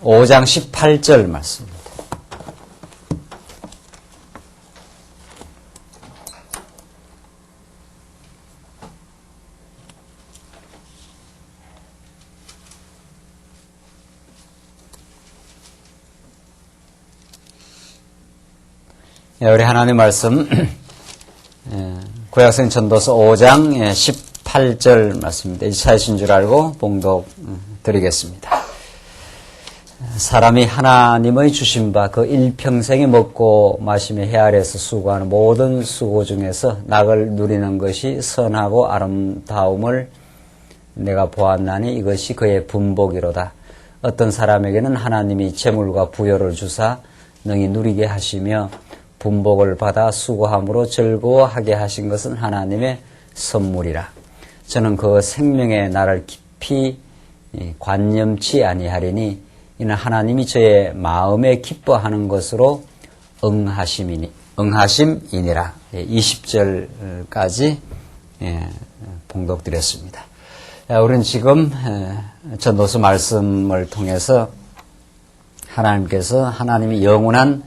5장 18절 말씀입니다. 우리 하나님 말씀 구약성경 전도서 5장 18절 말씀입니다. 이 차이신 줄 알고 봉독 드리겠습니다. 사람이 하나님의 주신 바 그 일평생에 먹고 마시며 해 아래에서 수고하는 모든 수고 중에서 낙을 누리는 것이 선하고 아름다움을 내가 보았나니 이것이 그의 분복이로다. 어떤 사람에게는 하나님이 재물과 부여를 주사 능히 누리게 하시며 분복을 받아 수고함으로 즐거워하게 하신 것은 하나님의 선물이라. 저는 그 생명의 날을 깊이 관념치 아니하리니 이는 하나님이 저의 마음에 기뻐하는 것으로 응하심이니라. 20절까지 봉독드렸습니다. 우리는 지금 전도서 말씀을 통해서 하나님께서 하나님이 영원한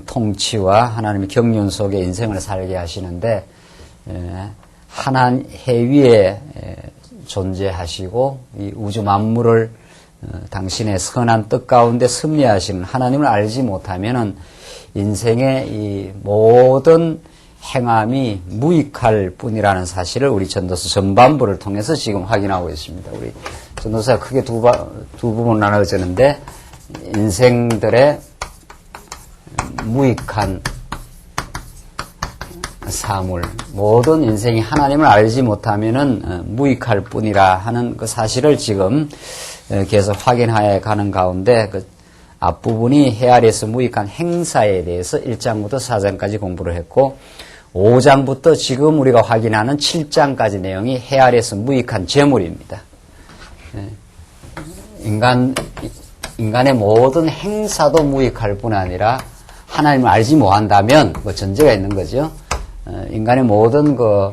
통치와 하나님의 경륜 속에 인생을 살게 하시는데 해 위에 존재하시고 이 우주 만물을 당신의 선한 뜻 가운데 섭리하시는 하나님을 알지 못하면은 인생의 이 모든 행함이 무익할 뿐이라는 사실을 우리 전도서 전반부를 통해서 지금 확인하고 있습니다. 우리 전도서가 크게 두 부분 나눠지는데 인생들의 무익한 사물, 모든 인생이 하나님을 알지 못하면은 무익할 뿐이라 하는 그 사실을 지금 계속 확인하여 가는 가운데 그 앞부분이 해 아래에서 무익한 행사에 대해서 1장부터 4장까지 공부를 했고 5장부터 지금 우리가 확인하는 7장까지 내용이 해 아래에서 무익한 재물입니다. 인간의 모든 행사도 무익할 뿐 아니라 하나님을 알지 못한다면 뭐 전제가 있는 거죠. 인간의 모든 그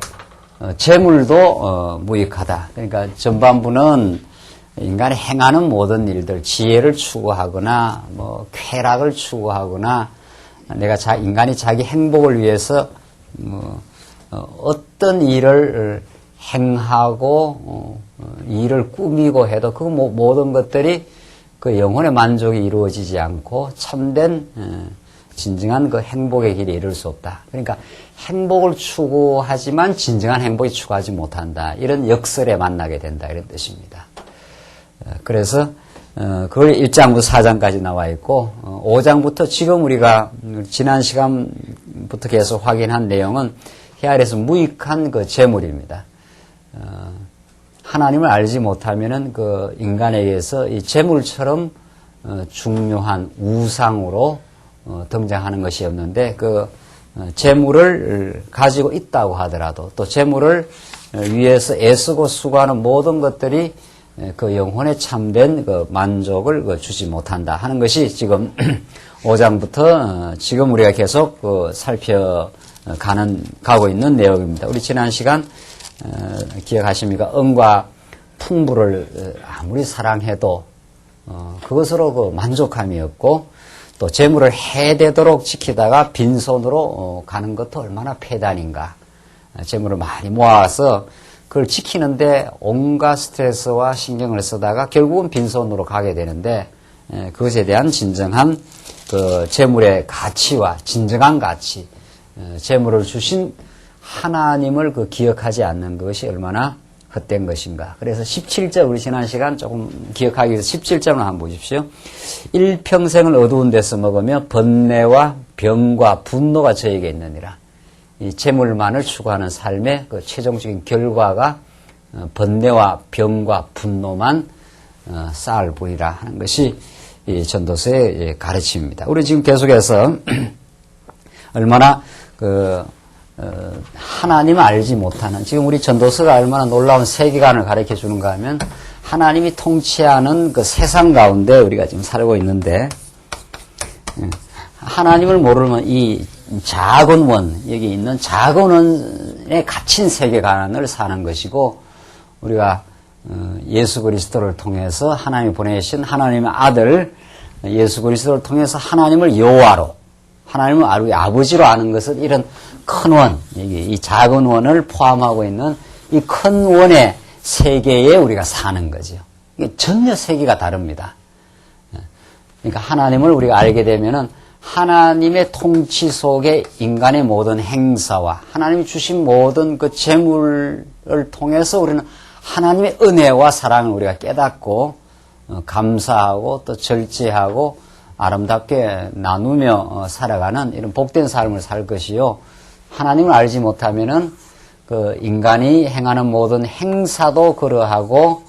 재물도 무익하다. 그러니까 전반부는 인간이 행하는 모든 일들, 지혜를 추구하거나 뭐 쾌락을 추구하거나 인간이 자기 행복을 위해서 어떤 일을 행하고 일을 꾸미고 해도 그 모든 것들이 그 영혼의 만족이 이루어지지 않고 참된 진정한 그 행복의 길에 이를 수 없다. 그러니까 행복을 추구하지만 진정한 행복이 추구하지 못한다. 이런 역설에 만나게 된다. 이런 뜻입니다. 그래서 그걸 1장부터 4장까지 나와 있고 5장부터 지금 우리가 지난 시간부터 계속 확인한 내용은 해 아래에서 무익한 그 재물입니다. 하나님을 알지 못하면은 그 인간에 의해서 이 재물처럼 중요한 우상으로 등장하는 것이 없는데 그 재물을 가지고 있다고 하더라도 또 재물을 위해서 애쓰고 수고하는 모든 것들이 그 영혼에 참된 그 만족을 주지 못한다 하는 것이 지금 5장부터 지금 우리가 계속 가고 있는 내용입니다. 우리 지난 시간 기억하십니까? 은과 풍부를 아무리 사랑해도 그것으로 그 만족함이 없고 또 재물을 해되도록 지키다가 빈손으로 가는 것도 얼마나 폐단인가. 재물을 많이 모아서 그걸 지키는데 온갖 스트레스와 신경을 쓰다가 결국은 빈손으로 가게 되는데 그것에 대한 진정한 그 재물의 가치와 진정한 가치, 재물을 주신 하나님을 그 기억하지 않는 것이 얼마나 헛된 것인가. 그래서 17절 우리 지난 시간 조금 기억하기 위해서 17절을 한번 보십시오. 일평생을 어두운 데서 먹으며 번뇌와 병과 분노가 저에게 있느니라. 이 재물만을 추구하는 삶의 그 최종적인 결과가 번뇌와 병과 분노만 쌓을 뿐이라 하는 것이 이 전도서의 가르침입니다. 우리 지금 계속해서 얼마나 하나님을 알지 못하는, 지금 우리 전도서가 얼마나 놀라운 세계관을 가르쳐 주는가 하면 하나님이 통치하는 그 세상 가운데 우리가 지금 살고 있는데 하나님을 모르면 이 작은 원, 여기 있는 작은 원에 갇힌 세계관을 사는 것이고 우리가 예수 그리스도를 통해서 하나님이 보내신 하나님의 아들 예수 그리스도를 통해서 하나님을 여호와로, 하나님을 우리 아버지로 아는 것은 이런 큰 원, 이 작은 원을 포함하고 있는 이 큰 원의 세계에 우리가 사는 거죠. 이게 전혀 세계가 다릅니다. 그러니까 하나님을 우리가 알게 되면은 하나님의 통치 속에 인간의 모든 행사와 하나님이 주신 모든 그 재물을 통해서 우리는 하나님의 은혜와 사랑을 우리가 깨닫고 감사하고 또 절제하고 아름답게 나누며 살아가는 이런 복된 삶을 살 것이요. 하나님을 알지 못하면은 그 인간이 행하는 모든 행사도 그러하고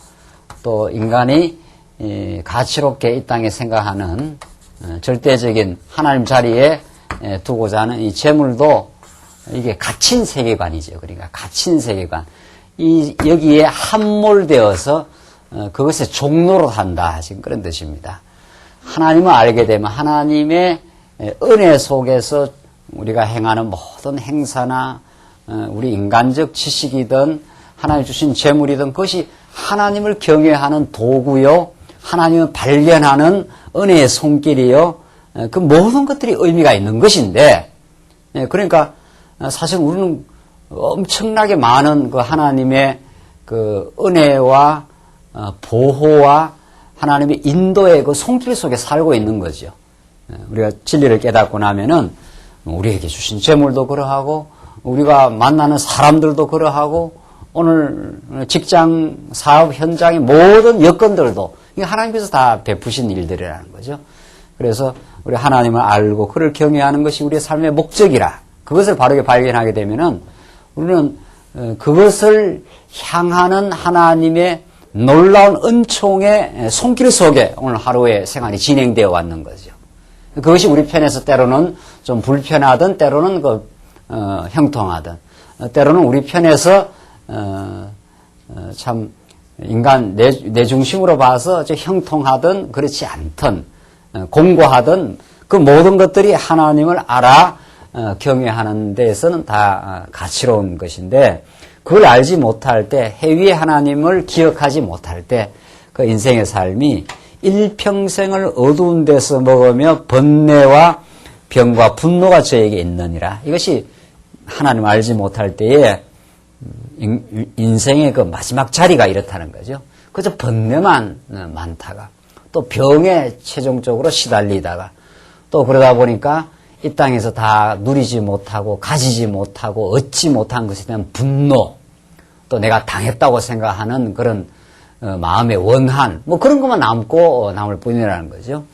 또 인간이 가치롭게 이 땅에 생각하는 절대적인 하나님 자리에 두고자 하는 이 재물도 이게 갇힌 세계관이죠. 그러니까 갇힌 세계관. 여기에 함몰되어서 그것의 종로로 한다. 지금 그런 뜻입니다. 하나님을 알게 되면 하나님의 은혜 속에서 우리가 행하는 모든 행사나 우리 인간적 지식이든 하나님 주신 재물이든 그것이 하나님을 경외하는 도구요. 하나님을 발견하는 은혜의 손길이요. 그 모든 것들이 의미가 있는 것인데, 그러니까 사실 우리는 엄청나게 많은 그 하나님의 그 은혜와 보호와 하나님의 인도의 그 손길 속에 살고 있는 거죠. 우리가 진리를 깨닫고 나면은 우리에게 주신 재물도 그러하고 우리가 만나는 사람들도 그러하고 오늘 직장 사업 현장의 모든 여건들도 이게 하나님께서 다 베푸신 일들이라는 거죠. 그래서 우리 하나님을 알고 그를 경외하는 것이 우리의 삶의 목적이라 그것을 바르게 발견하게 되면은 우리는 그것을 향하는 하나님의 놀라운 은총의 손길 속에 오늘 하루의 생활이 진행되어 왔는 거죠. 그것이 우리 편에서 때로는 좀 불편하든 때로는 형통하든 때로는 우리 편에서 참 인간 내 중심으로 봐서 형통하든 그렇지 않든 공고하든 그 모든 것들이 하나님을 알아 경외하는 데에서는 다 가치로운 것인데 그걸 알지 못할 때 해위의 하나님을 기억하지 못할 때 그 인생의 삶이 일평생을 어두운 데서 먹으며 번뇌와 병과 분노가 저에게 있느니라. 이것이 하나님을 알지 못할 때에 인생의 그 마지막 자리가 이렇다는 거죠. 그저 번뇌만 많다가 또 병에 최종적으로 시달리다가 또 그러다 보니까 이 땅에서 다 누리지 못하고 가지지 못하고 얻지 못한 것에 대한 분노 또 내가 당했다고 생각하는 그런 마음의 원한 뭐 그런 것만 남을 뿐이라는 거죠.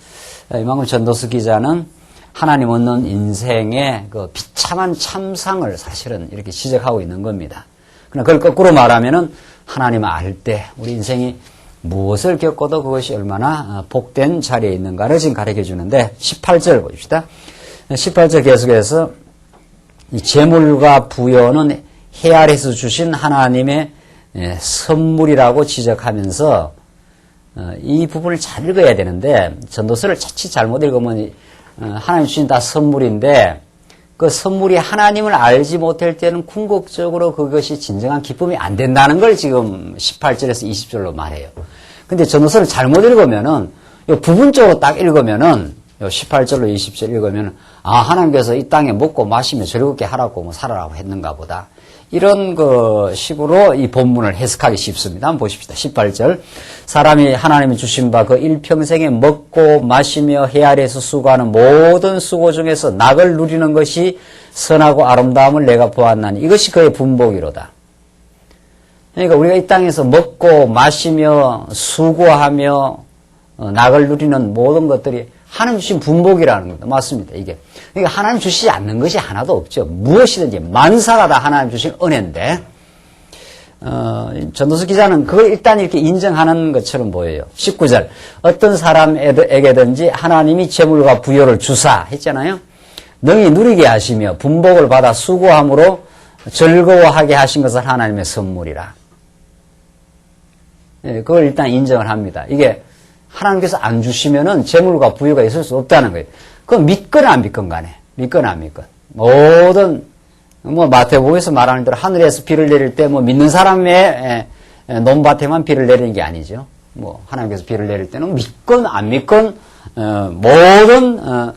이만큼 전도서 기자는 하나님 없는 인생의 그 비참한 참상을 사실은 이렇게 지적하고 있는 겁니다. 그러나 그걸 거꾸로 말하면은 하나님을 알 때 우리 인생이 무엇을 겪어도 그것이 얼마나 복된 자리에 있는가를 지금 가르쳐 주는데 18절 보십시다. 18절 계속해서 이 재물과 부여는 해 아래에서 주신 하나님의 선물이라고 지적하면서 이 부분을 잘 읽어야 되는데 전도서를 자칫 잘못 읽으면 하나님 주신 다 선물인데 그 선물이 하나님을 알지 못할 때는 궁극적으로 그것이 진정한 기쁨이 안 된다는 걸 지금 18절에서 20절로 말해요. 근데 전도서를 잘못 읽으면은 부분적으로 딱 읽으면은 18절로 20절 읽으면은 하나님께서 이 땅에 먹고 마시며 즐겁게 하라고 뭐 살아라고 했는가 보다. 이런 그 식으로 이 본문을 해석하기 쉽습니다. 한번 보십시다. 18절. 사람이 하나님이 주신 바 그 일평생에 먹고 마시며 해 아래에서 수고하는 모든 수고 중에서 낙을 누리는 것이 선하고 아름다움을 내가 보았나니 이것이 그의 분복이로다. 그러니까 우리가 이 땅에서 먹고 마시며 수고하며 낙을 누리는 모든 것들이 하나님 주신 분복이라는 겁니다. 맞습니다. 이게. 그러니까 하나님 주시지 않는 것이 하나도 없죠. 무엇이든지 만사가 다 하나님 주신 은혜인데 전도서 기자는 그걸 일단 이렇게 인정하는 것처럼 보여요. 19절. 어떤 사람에게든지 하나님이 재물과 부여를 주사 했잖아요. 능히 누리게 하시며 분복을 받아 수고함으로 즐거워하게 하신 것은 하나님의 선물이라. 그걸 일단 인정을 합니다. 이게 하나님께서 안 주시면은 재물과 부유가 있을 수 없다는 거예요. 그건 믿거나 안 믿건 간에. 믿거나 안 믿건. 모든, 마태복음에서 말하는 대로 하늘에서 비를 내릴 때 믿는 사람의 논밭에만 비를 내리는 게 아니죠. 뭐 하나님께서 비를 내릴 때는 믿건 안 믿건 모든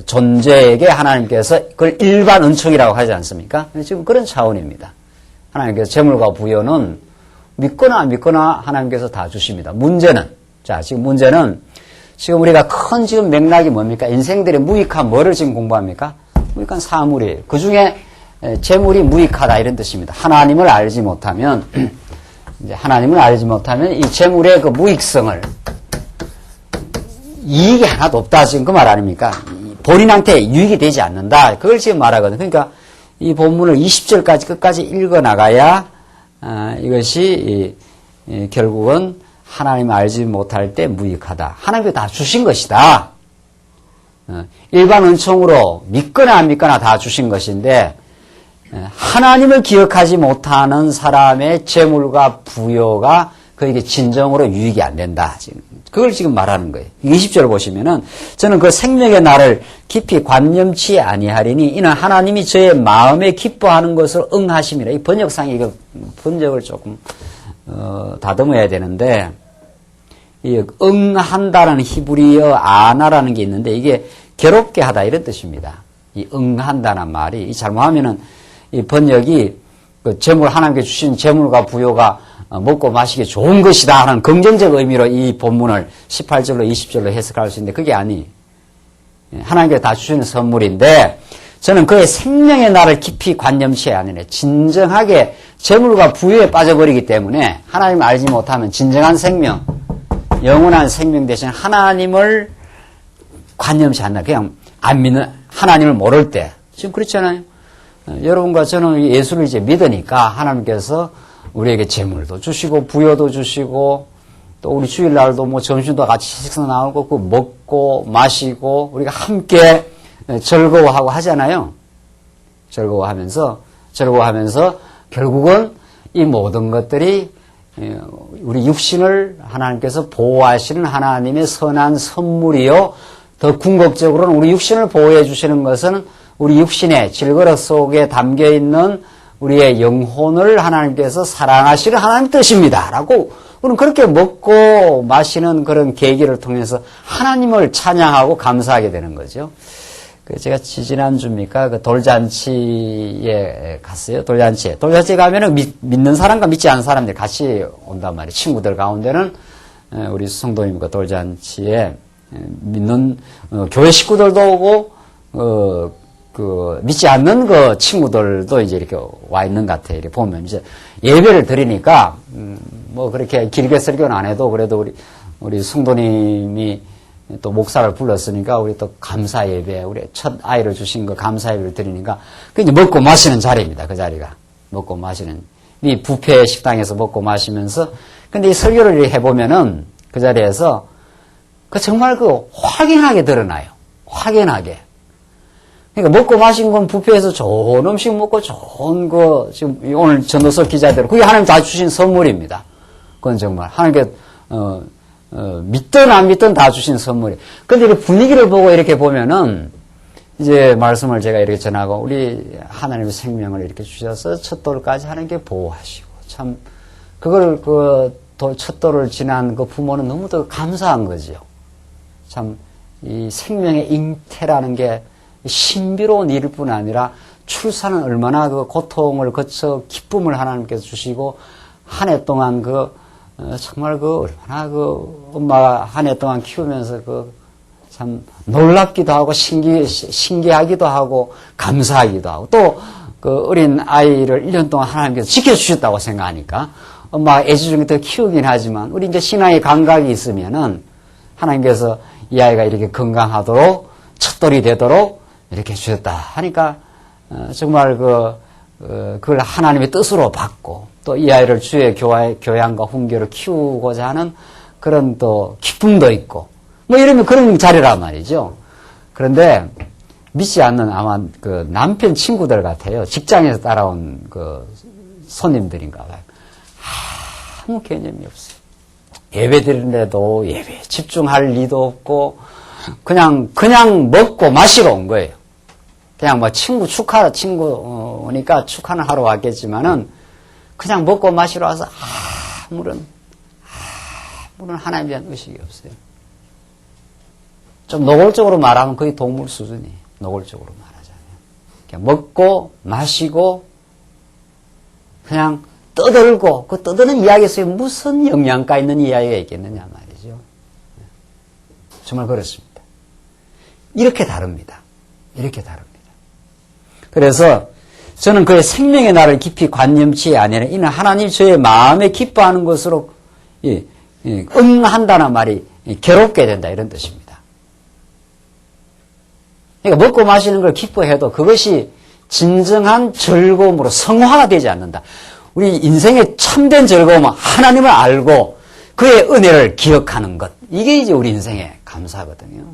존재에게 하나님께서 그걸 일반 은총이라고 하지 않습니까? 지금 그런 차원입니다. 하나님께서 재물과 부여는 믿거나 안 믿거나 하나님께서 다 주십니다. 문제는 지금 우리가 큰 지금 맥락이 뭡니까? 인생들의 무익한 뭐를 지금 공부합니까? 무익한 사물이에요. 그 중에 재물이 무익하다 이런 뜻입니다. 하나님을 알지 못하면 이 재물의 그 무익성을 이익이 하나도 없다 지금 그 말 아닙니까? 본인한테 유익이 되지 않는다. 그걸 지금 말하거든요. 그러니까 이 본문을 20절까지 끝까지 읽어 나가야 이것이 결국은 하나님을 알지 못할 때 무익하다. 하나님께서 다 주신 것이다. 일반 은총으로 믿거나 안 믿거나 다 주신 것인데 하나님을 기억하지 못하는 사람의 재물과 부여가 그에게 진정으로 유익이 안 된다. 그걸 지금 말하는 거예요. 20절 보시면은 저는 그 생명의 날을 깊이 관념치 아니하리니 이는 하나님이 저의 마음에 기뻐하는 것을 응하심이라. 이 번역상에 이거 번역을 조금 다듬어야 되는데 이 응한다라는 히브리어 아나라는 게 있는데 이게 괴롭게 하다 이런 뜻입니다. 이 응한다는 말이 이 잘못하면은 이 번역이 그 재물 하나님께 주신 재물과 부여가 먹고 마시기 좋은 것이다 하는 긍정적 의미로 이 본문을 18절로 20절로 해석할 수 있는데 그게 아니. 하나님께 다 주시는 선물인데 저는 그의 생명의 날을 깊이 관념치 아니네. 진정하게 재물과 부여에 빠져버리기 때문에 하나님을 알지 못하면 진정한 생명, 영원한 생명 대신 하나님을 관념치 않나. 그냥 안 믿는 하나님을 모를 때. 지금 그렇잖아요. 여러분과 저는 예수를 이제 믿으니까 하나님께서 우리에게 재물도 주시고 부여도 주시고 또 우리 주일날도 뭐 점심도 같이 식사 나오고 그 먹고 마시고 우리가 함께 즐거워하고 하잖아요. 즐거워하면서 결국은 이 모든 것들이 우리 육신을 하나님께서 보호하시는 하나님의 선한 선물이요. 더 궁극적으로는 우리 육신을 보호해 주시는 것은 우리 육신의 질그릇 속에 담겨있는 우리의 영혼을 하나님께서 사랑하시는 하나님 뜻입니다. 라고 우리는 그렇게 먹고 마시는 그런 계기를 통해서 하나님을 찬양하고 감사하게 되는 거죠. 제가 지난주입니까? 그 돌잔치에 갔어요. 돌잔치에 가면은 믿는 사람과 믿지 않는 사람들이 같이 온단 말이에요. 친구들 가운데는 우리 성도님과 돌잔치에 믿는 교회 식구들도 오고 믿지 않는 그 친구들도 이제 이렇게 와 있는 것 같아요. 이렇게 보면 이제 예배를 드리니까 뭐 그렇게 길게 설교는 안 해도 그래도 우리 성도님이 또 목사를 불렀으니까 우리 또 감사 예배, 우리 첫 아이를 주신 그 감사 예배를 드리니까 그 이제 먹고 마시는 자리입니다. 그 자리가 먹고 마시는 이 뷔페 식당에서 먹고 마시면서 근데 이 설교를 해보면은 그 자리에서 그 정말 그 확연하게 드러나요. 확연하게. 그러니까 먹고 마신 건 뷔페에서 좋은 음식 먹고 좋은 거 지금 오늘 전도서 기자대로 그게 하나님 다 주신 선물입니다. 그건 정말 하나님께 믿든 안 믿든 다 주신 선물이. 근데 이 분위기를 보고 이렇게 보면은 이제 말씀을 제가 이렇게 전하고 우리 하나님의 생명을 이렇게 주셔서 첫 돌까지 하나님께 보호하시고 참 그걸 첫 돌을 지난 그 부모는 너무도 감사한 거죠. 참 이 생명의 잉태라는 게 신비로운 일일 뿐 아니라 출산은 얼마나 그 고통을 거쳐 기쁨을 하나님께서 주시고 한 해 동안 정말 얼마나 엄마가 한 해 동안 키우면서 참 놀랍기도 하고 신기하기도 하고 감사하기도 하고 또 어린 아이를 1년 동안 하나님께서 지켜주셨다고 생각하니까 엄마가 애지중에 더 키우긴 하지만 우리 이제 신앙의 감각이 있으면은 하나님께서 이 아이가 이렇게 건강하도록 첫돌이 되도록 이렇게 주셨다 하니까 정말 그걸 하나님의 뜻으로 받고 또 이 아이를 주의 교양과 훈계로 키우고자 하는 그런 또 기쁨도 있고 뭐 이러면 그런 자리란 말이죠. 그런데 믿지 않는 아마 그 남편 친구들 같아요. 직장에서 따라온 손님들인가 봐요. 아무 개념이 없어요. 예배 드리는데도 예배에 집중할 리도 없고 그냥 먹고 마시러 온 거예요. 그냥 뭐 친구니까 축하는 하러 왔겠지만은 그냥 먹고 마시러 와서 아무런 하나님에 대한 의식이 없어요. 좀 노골적으로 말하면 거의 동물 수준이에요. 노골적으로 말하자면. 그냥 먹고 마시고 그냥 떠들고 그 떠드는 이야기에서 무슨 영양가 있는 이야기가 있겠느냐 말이죠. 정말 그렇습니다. 이렇게 다릅니다. 이렇게 다릅니다. 그래서 저는 그의 생명의 날을 깊이 관념치 아니하는 이는 하나님 저의 마음에 기뻐하는 것으로 응한다는 말이 괴롭게 된다 이런 뜻입니다. 그러니까 먹고 마시는 걸 기뻐해도 그것이 진정한 즐거움으로 성화가 되지 않는다. 우리 인생의 참된 즐거움은 하나님을 알고 그의 은혜를 기억하는 것. 이게 이제 우리 인생의 감사거든요.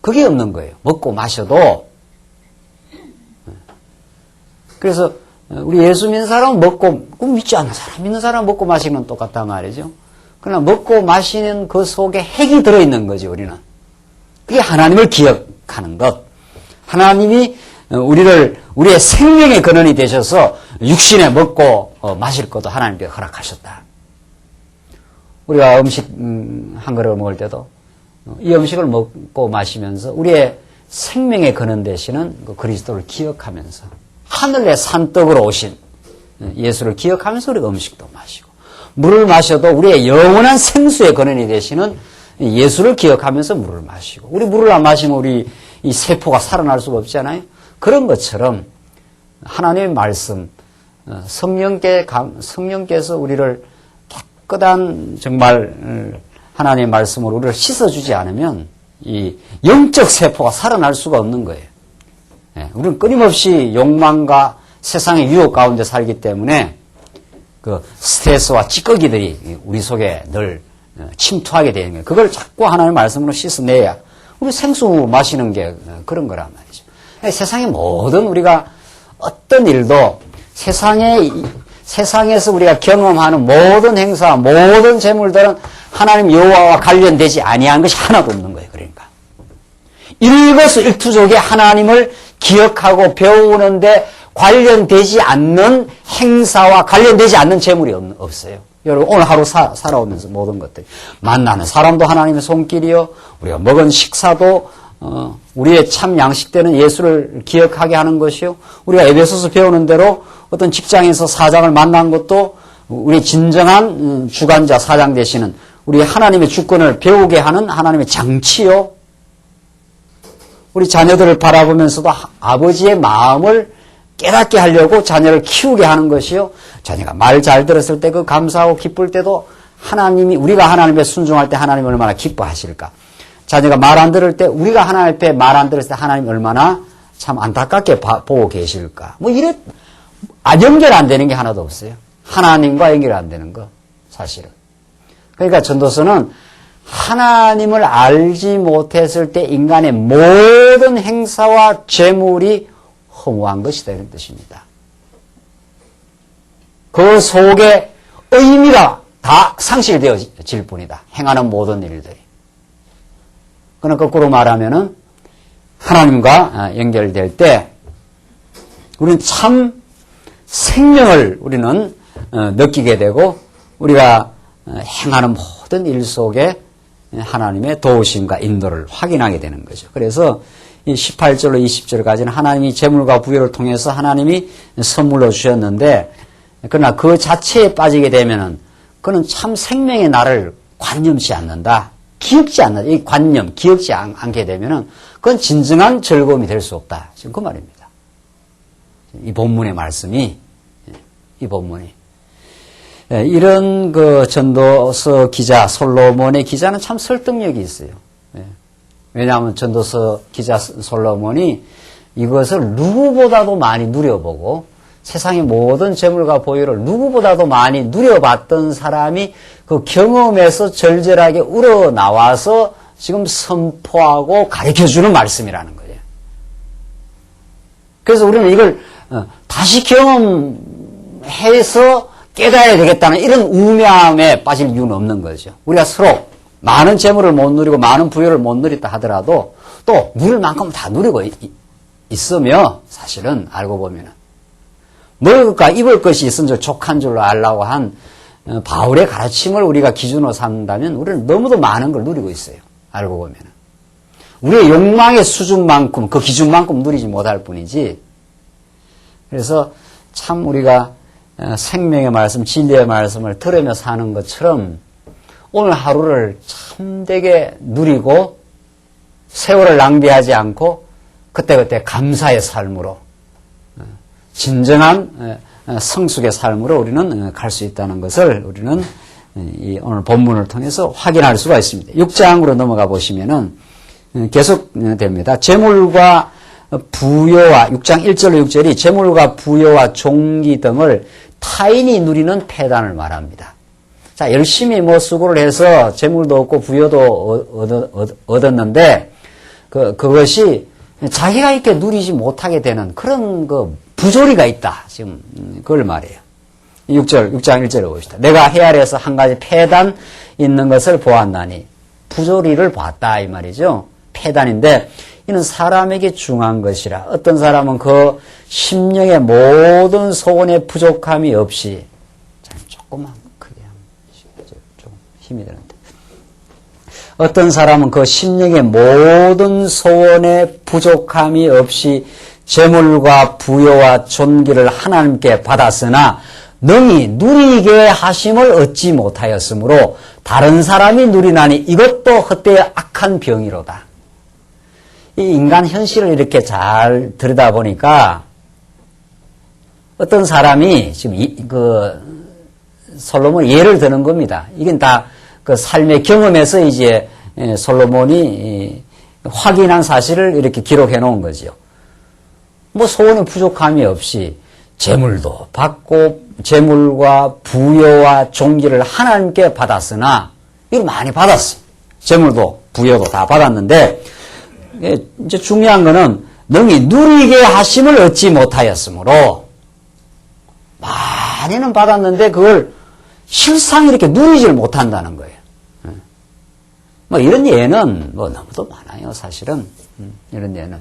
그게 없는 거예요. 먹고 마셔도. 그래서 우리 예수 믿는 사람은 먹고, 믿지 않는 사람, 믿는 사람은 먹고 마시는 건 똑같단 말이죠. 그러나 먹고 마시는 그 속에 핵이 들어있는 거지, 우리는. 그게 하나님을 기억하는 것. 하나님이 우리의 생명의 근원이 되셔서 육신에 먹고 마실 것도 하나님께 허락하셨다. 우리가 음식 한 그릇을 먹을 때도 이 음식을 먹고 마시면서 우리의 생명의 근원 되시는 그 그리스도를 기억하면서 하늘의 산떡으로 오신 예수를 기억하면서 우리가 음식도 마시고 물을 마셔도 우리의 영원한 생수의 근원이 되시는 예수를 기억하면서 물을 마시고 우리 물을 안 마시면 우리 이 세포가 살아날 수가 없잖아요. 그런 것처럼 하나님의 말씀 성령께서 우리를 깨끗한 정말 하나님의 말씀으로 우리를 씻어주지 않으면 이 영적 세포가 살아날 수가 없는 거예요. 우리는 끊임없이 욕망과 세상의 유혹 가운데 살기 때문에 그 스트레스와 찌꺼기들이 우리 속에 늘 침투하게 되는 거예요. 그걸 자꾸 하나님의 말씀으로 씻어내야 우리 생수 마시는 게 그런 거란 말이죠. 세상의 모든 우리가 어떤 일도 세상에서 우리가 경험하는 모든 행사, 모든 재물들은 하나님 여호와와 관련되지 아니한 것이 하나도 없는 거예요. 그러니까 일거수일투족에 하나님을 기억하고 배우는데 관련되지 않는 행사와 관련되지 않는 재물이 없어요. 여러분 오늘 하루 살아오면서 모든 것들 만나는 사람도 하나님의 손길이요 우리가 먹은 식사도 우리의 참 양식되는 예수를 기억하게 하는 것이요 우리가 에베소서 배우는 대로 어떤 직장에서 사장을 만난 것도 우리 진정한 주관자 사장 되시는 우리 하나님의 주권을 배우게 하는 하나님의 장치요 우리 자녀들을 바라보면서도 아버지의 마음을 깨닫게 하려고 자녀를 키우게 하는 것이요. 자녀가 말 잘 들었을 때 그 감사하고 기쁠 때도 우리가 하나님께 순종할 때 하나님 얼마나 기뻐하실까. 자녀가 말 안 들을 때 우리가 하나님 앞에 말 안 들었을 때 하나님 얼마나 참 안타깝게 보고 계실까. 연결 안 되는 게 하나도 없어요. 하나님과 연결 안 되는 거, 사실은. 그러니까 전도서는 하나님을 알지 못했을 때 인간의 모든 행사와 재물이 허무한 것이다 이런 뜻입니다. 그 속에 의미가 다 상실되어질 뿐이다. 행하는 모든 일들이. 그러나 거꾸로 말하면은 하나님과 연결될 때 우리는 참 생명을 우리는 느끼게 되고 우리가 행하는 모든 일 속에 하나님의 도우심과 인도를 확인하게 되는 거죠. 그래서 이 18절로 20절까지는 하나님이 재물과 부여를 통해서 하나님이 선물로 주셨는데 그러나 그 자체에 빠지게 되면은 그는 참 생명의 날을 관념치 않는다. 기억지 않는다. 이 관념, 기억지 않게 되면은 그건 진정한 즐거움이 될 수 없다. 지금 그 말입니다. 이 본문의 말씀이, 이 본문이. 이런 그 전도서 기자, 솔로몬의 기자는 참 설득력이 있어요. 왜냐하면 전도서 기자 솔로몬이 이것을 누구보다도 많이 누려보고 세상의 모든 재물과 보유를 누구보다도 많이 누려봤던 사람이 그 경험에서 절절하게 우러나와서 지금 선포하고 가르쳐주는 말씀이라는 거예요. 그래서 우리는 이걸 다시 경험해서 깨달아야 되겠다는 이런 우매함에 빠질 이유는 없는 거죠. 우리가 서로 많은 재물을 못 누리고 많은 부여를 못 누렸다 하더라도 또 누릴 만큼 다 누리고 있으며 사실은 알고 보면은 먹을 것과 입을 것이 있은 줄 족한 줄로 알라고 한 바울의 가르침을 우리가 기준으로 삼는다면 우리는 너무도 많은 걸 누리고 있어요. 알고 보면. 우리의 욕망의 수준만큼, 그 기준만큼 누리지 못할 뿐이지. 그래서 참 우리가 생명의 말씀, 진리의 말씀을 들으며 사는 것처럼 오늘 하루를 참되게 누리고 세월을 낭비하지 않고 그때그때 감사의 삶으로 진정한 성숙의 삶으로 우리는 갈 수 있다는 것을 우리는 이 오늘 본문을 통해서 확인할 수가 있습니다. 6장으로 넘어가 보시면은 계속 됩니다. 재물과 부요와 6장 1절로 6절이 재물과 부요와 종기 등을 타인이 누리는 패단을 말합니다. 자, 열심히 뭐 수고를 해서 재물도 얻고 부요도 얻었는데 그것이 자기가 이렇게 누리지 못하게 되는 그런 그 부조리가 있다. 지금 그걸 말해요. 6장 1절을 봅시다. 내가 헤아려서 한 가지 패단 있는 것을 보았나니 부조리를 봤다 이 말이죠. 패단인데 이는 사람에게 중한 것이라. 어떤 사람은 그 심령의 모든 소원의 부족함이 없이 조금만 크게 하면 좀 힘이 드는데 어떤 사람은 그 심령의 모든 소원의 부족함이 없이 재물과 부요와 존귀를 하나님께 받았으나 능히 누리게 하심을 얻지 못하였으므로 다른 사람이 누리나니 이것도 헛되이 악한 병이로다. 이 인간 현실을 이렇게 잘 들여다보니까 어떤 사람이 지금 솔로몬이 예를 드는 겁니다. 이건 다 그 삶의 경험에서 이제 솔로몬이 확인한 사실을 이렇게 기록해 놓은 거죠. 뭐 소원의 부족함이 없이 재물도 받고 재물과 부요와 종기를 하나님께 받았으나 이걸 많이 받았어. 재물도 부요도 다 받았는데 이제 중요한 거는 능히 누리게 하심을 얻지 못하였으므로 많이는 받았는데 그걸 실상 이렇게 누리지를 못한다는 거예요. 뭐 이런 예는 뭐 너무도 많아요, 사실은. 이런 예는.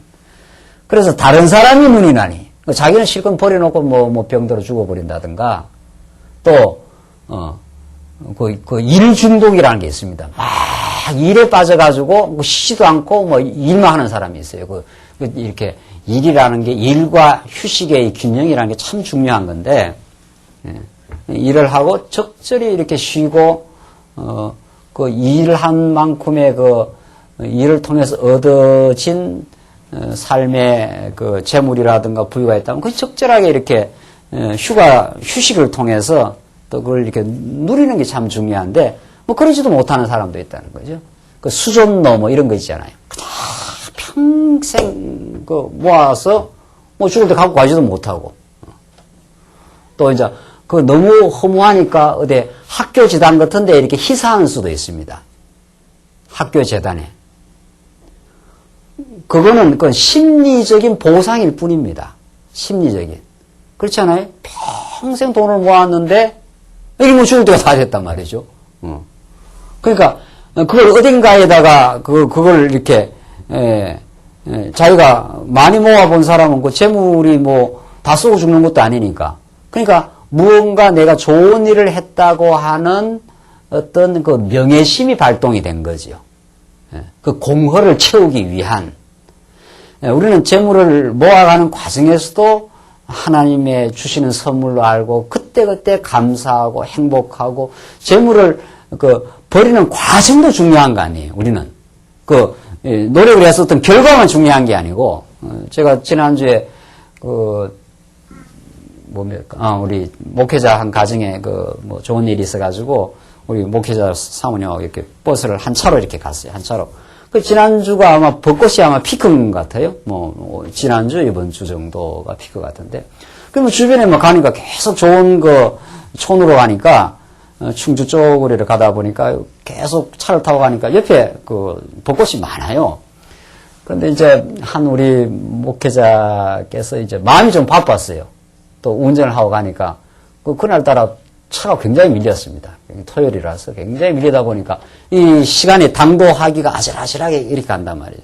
그래서 다른 사람이 누리나니 자기는 실컷 버려놓고 뭐 병들어 죽어버린다든가 또 그 일 중독이라는 게 있습니다. 막 일에 빠져가지고 뭐 쉬지도 않고 뭐 일만 하는 사람이 있어요. 이렇게 일이라는 게 일과 휴식의 균형이라는 게 참 중요한 건데 일을 하고 적절히 이렇게 쉬고 그 일한 만큼의 그 일을 통해서 얻어진 삶의 그 재물이라든가 부유가 있다면 그 적절하게 이렇게 휴식을 통해서 또 그걸 이렇게 누리는 게 참 중요한데 뭐 그러지도 못하는 사람도 있다는 거죠. 그 수존노 뭐 이런 거 있잖아요. 평생 그 모아서 뭐 죽을 때 갖고 가지도 못하고 또 이제 그 너무 허무하니까 어디 학교 재단 같은 데 이렇게 희사하는 수도 있습니다. 학교 재단에. 그거는 그 심리적인 보상일 뿐입니다. 심리적인. 그렇지 않아요? 평생 돈을 모았는데 여기 뭐 죽을 때가 다 됐단 말이죠. 그러니까 그걸 어딘가에다가 그걸 이렇게 자기가 많이 모아본 사람은 그 재물이 뭐 다 쓰고 죽는 것도 아니니까. 그러니까 무언가 내가 좋은 일을 했다고 하는 어떤 그 명예심이 발동이 된 거죠. 그 공허를 채우기 위한. 우리는 재물을 모아가는 과정에서도 하나님의 주시는 선물로 알고 그때그때 감사하고 행복하고 재물을 버리는 과정도 중요한 거 아니에요. 우리는 노력을 해서 어떤 결과만 중요한 게 아니고 제가 지난주에 우리 목회자 한 가정에 뭐 좋은 일이 있어가지고 우리 목회자 사모님하고 이렇게 버스를 한 차로 이렇게 갔어요. 한 차로. 지난주가 아마 벚꽃이 아마 피크인 것 같아요. 지난주, 이번 주 정도가 피크 같은데. 그러면 주변에 가니까 계속 좋은 촌으로 가니까, 충주 쪽으로 이렇게 가다 보니까 계속 차를 타고 가니까 옆에 벚꽃이 많아요. 그런데 이제 우리 목회자께서 이제 마음이 좀 바빴어요. 또 운전을 하고 가니까, 그날따라 차가 굉장히 밀렸습니다. 토요일이라서 굉장히 밀리다 보니까 이 시간이 당도하기가 아슬아슬하게 이렇게 간단 말이에요.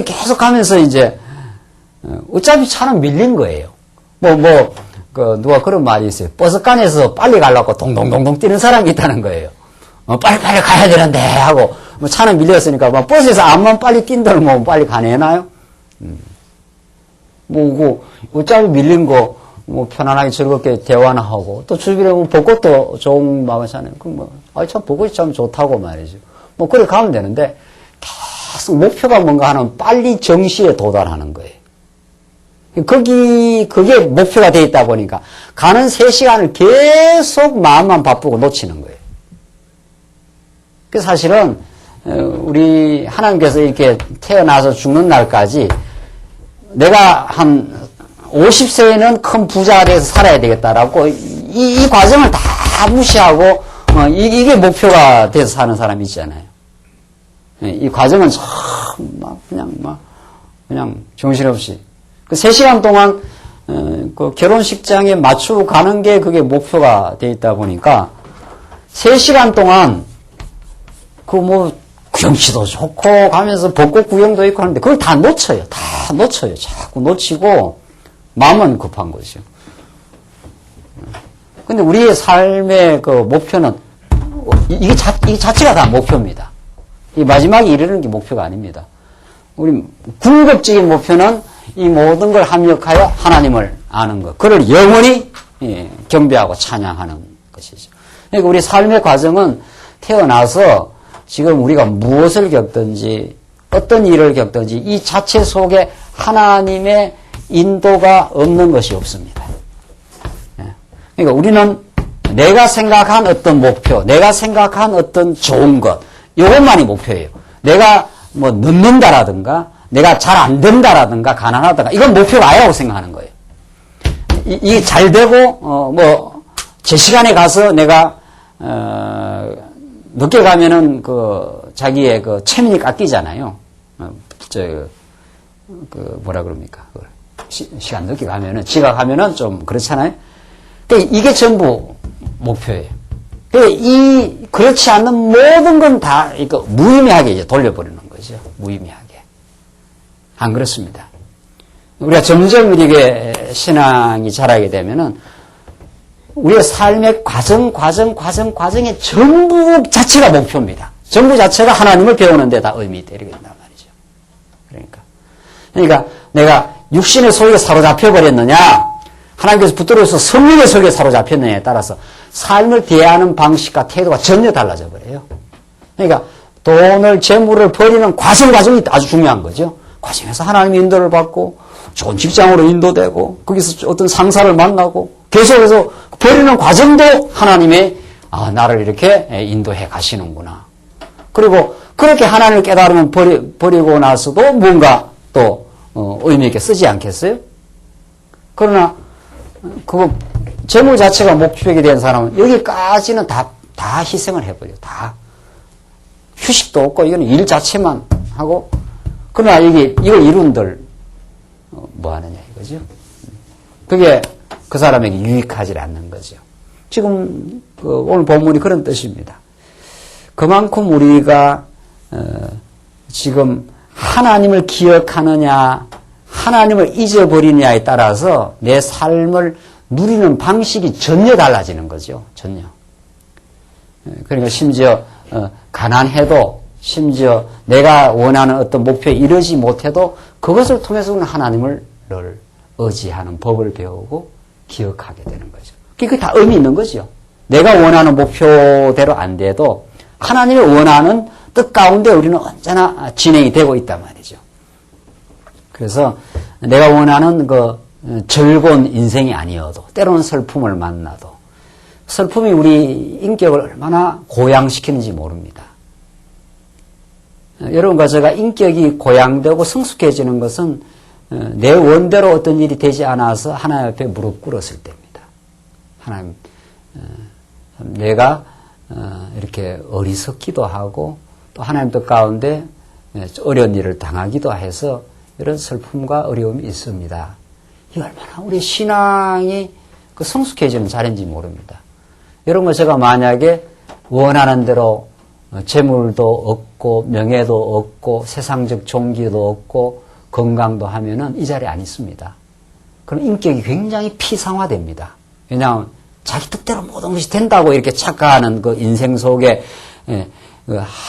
계속 가면서 이제 어차피 차는 밀린 거예요. 누가 그런 말이 있어요. 버스간에서 빨리 가려고 동동동동 뛰는 사람이 있다는 거예요. 빨리빨리 가야 되는데 하고 차는 밀렸으니까 버스에서 암만 빨리 뛴다면 뭐 빨리 가내나요? 어차피 밀린 거 편안하게 즐겁게 대화나 하고 또 주변에 벚꽃도 좋은 마음이잖아요. 참 벚꽃이 참 좋다고 말이죠. 그래 가면 되는데 계속 목표가 뭔가 하면 빨리 정시에 도달하는 거예요. 그게 목표가 돼 있다 보니까 가는 3시간을 계속 마음만 바쁘고 놓치는 거예요. 그 사실은 우리 하나님께서 이렇게 태어나서 죽는 날까지 내가 한 50세에는 큰 부자가 돼서 살아야 되겠다라고 이 과정을 다 무시하고 이게 목표가 돼서 사는 사람이 있잖아요. 이 과정은 그냥 정신없이 그 3시간 동안 그 결혼식장에 맞추고 가는 게 그게 목표가 돼 있다 보니까 3시간 동안 경치도 좋고 가면서 벚꽃 구경도 있고 하는데 그걸 다 놓쳐요. 자꾸 놓치고 마음은 급한 거죠. 근데 우리의 삶의 그 목표는 이게 자체가 다 목표입니다. 이 마지막에 이르는 게 목표가 아닙니다. 우리 궁극적인 목표는 이 모든 걸 합력하여 하나님을 아는 것. 그를 영원히 경배하고 찬양하는 것이죠. 그러니까 우리 삶의 과정은 태어나서 지금 우리가 무엇을 겪든지 어떤 일을 겪든지 이 자체 속에 하나님의 인도가 없는 것이 없습니다. 그러니까 우리는 내가 생각한 어떤 목표, 내가 생각한 어떤 좋은 것, 이것만이 목표예요. 내가 늦는다라든가 내가 잘 안 된다라든가 가난하다가 이건 목표가 아니라고 생각하는 거예요. 이게 잘 되고 제 시간에 가서 내가 늦게 가면은 자기의 체면이 깎이잖아요. 뭐라 그럽니까? 시간 늦게 가면은 지각하면은 좀 그렇잖아요. 이게 전부 목표예요. 그렇지 않는 모든 건 다 무의미하게 이제 돌려버리는 거죠. 무의미하게. 안 그렇습니다. 우리가 점점 이렇게 신앙이 자라게 되면은 우리의 삶의 과정의 전부 자체가 목표입니다. 전부 자체가 하나님을 배우는 데 다 의미 있다. 이렇게 된단 말이죠. 그러니까 내가 육신의 속에 사로잡혀 버렸느냐, 하나님께서 붙들어서 성령의 속에 사로잡혔느냐에 따라서 삶을 대하는 방식과 태도가 전혀 달라져 버려요. 그러니까 돈을, 재물을 버리는 과정이 아주 중요한 거죠. 과정에서 하나님의 인도를 받고 좋은 직장으로 인도되고 거기서 어떤 상사를 만나고 계속해서 버리는 과정도 하나님의 나를 이렇게 인도해 가시는구나. 그리고 그렇게 하나님을 깨달으면 버리고 나서도 뭔가 또 의미 있게 쓰지 않겠어요? 그러나 그거 재물 자체가 목표가 된 사람은 여기까지는 다 희생을 해버려요. 다 휴식도 없고 이거는 일 자체만 하고 그러나 이걸 이룬들 뭐 하느냐 이거죠. 그게 그 사람에게 유익하지 않는 거죠. 지금 오늘 본문이 그런 뜻입니다. 그만큼 우리가 지금 하나님을 기억하느냐 하나님을 잊어버리느냐에 따라서 내 삶을 누리는 방식이 전혀 달라지는 거죠. 전혀. 그러니까 심지어 가난해도 심지어 내가 원하는 어떤 목표에 이르지 못해도 그것을 통해서 우리는 하나님을 의지하는 법을 배우고 기억하게 되는 거죠. 그게 다 의미 있는 거죠. 내가 원하는 목표대로 안 돼도 하나님이 원하는 뜻 가운데 우리는 언제나 진행이 되고 있단 말이죠. 그래서 내가 원하는 즐거운 인생이 아니어도 때로는 슬픔을 만나도 슬픔이 우리 인격을 얼마나 고양시키는지 모릅니다. 여러분과 제가 인격이 고양되고 성숙해지는 것은 내 원대로 어떤 일이 되지 않아서 하나님 앞에 무릎 꿇었을 때입니다. 하나님, 내가 이렇게 어리석기도 하고 또 하나님 뜻 가운데 어려운 일을 당하기도 해서 이런 슬픔과 어려움이 있습니다. 이 얼마나 우리 신앙이 성숙해지는 자리인지 모릅니다. 여러분, 제가 만약에 원하는 대로 재물도 얻고 명예도 얻고 세상적 존귀도 얻고 건강도 하면은 이 자리에 안 있습니다. 그럼 인격이 굉장히 피상화됩니다. 왜냐하면 자기 뜻대로 모든 것이 된다고 이렇게 착각하는 그 인생 속에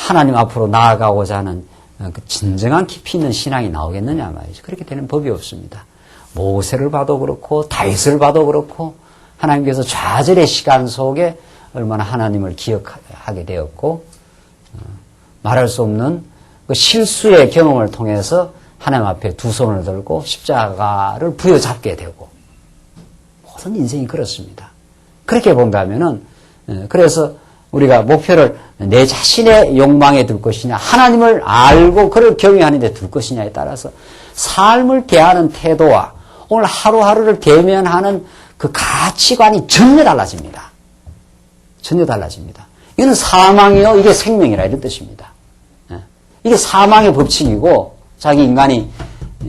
하나님 앞으로 나아가고자 하는 그 진정한 깊이 있는 신앙이 나오겠느냐 말이죠. 그렇게 되는 법이 없습니다. 모세를 봐도 그렇고 다윗을 봐도 그렇고 하나님께서 좌절의 시간 속에 얼마나 하나님을 기억하게 되었고 말할 수 없는 그 실수의 경험을 통해서 하나님 앞에 두 손을 들고 십자가를 부여잡게 되고 모든 인생이 그렇습니다. 그렇게 본다면은 그래서 우리가 목표를 내 자신의 욕망에 둘 것이냐 하나님을 알고 그를 경외하는 데 둘 것이냐에 따라서 삶을 대하는 태도와 오늘 하루하루를 대면하는 그 가치관이 전혀 달라집니다. 전혀 달라집니다. 이건 사망이요 이게 생명이라 이런 뜻입니다. 이게 사망의 법칙이고 자기 인간이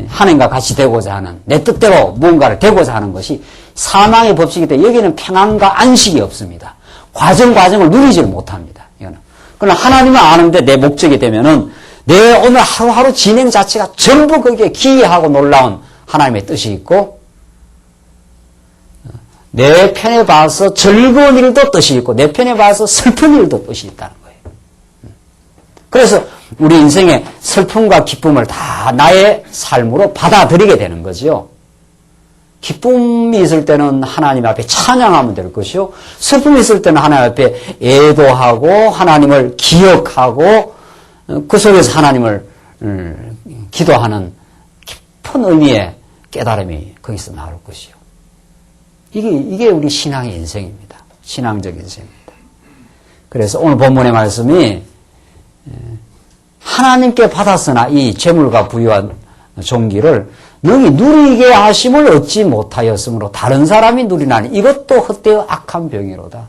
하나님과 같이 되고자 하는 내 뜻대로 무언가를 되고자 하는 것이 사망의 법칙이기 때문에 여기는 평안과 안식이 없습니다. 과정을 누리지를 못합니다. 이거는. 그러나 하나님을 아는데 내 목적이 되면은 내 오늘 하루하루 진행 자체가 전부 거기에 기이하고 놀라운 하나님의 뜻이 있고 내 편에 봐서 즐거운 일도 뜻이 있고 내 편에 봐서 슬픈 일도 뜻이 있다는 거예요. 그래서 우리 인생의 슬픔과 기쁨을 다 나의 삶으로 받아들이게 되는 거지요. 기쁨이 있을 때는 하나님 앞에 찬양하면 될 것이요. 슬픔이 있을 때는 하나님 앞에 애도하고 하나님을 기억하고 그 속에서 하나님을 기도하는 깊은 의미의 깨달음이 거기서 나올 것이요. 이게 우리 신앙의 인생입니다. 신앙적 인생입니다. 그래서 오늘 본문의 말씀이 하나님께 받았으나 이 재물과 부유한 종기를 너희 누리게 하심을 얻지 못하였으므로 다른 사람이 누리나니 이것도 헛되어 악한 병이로다.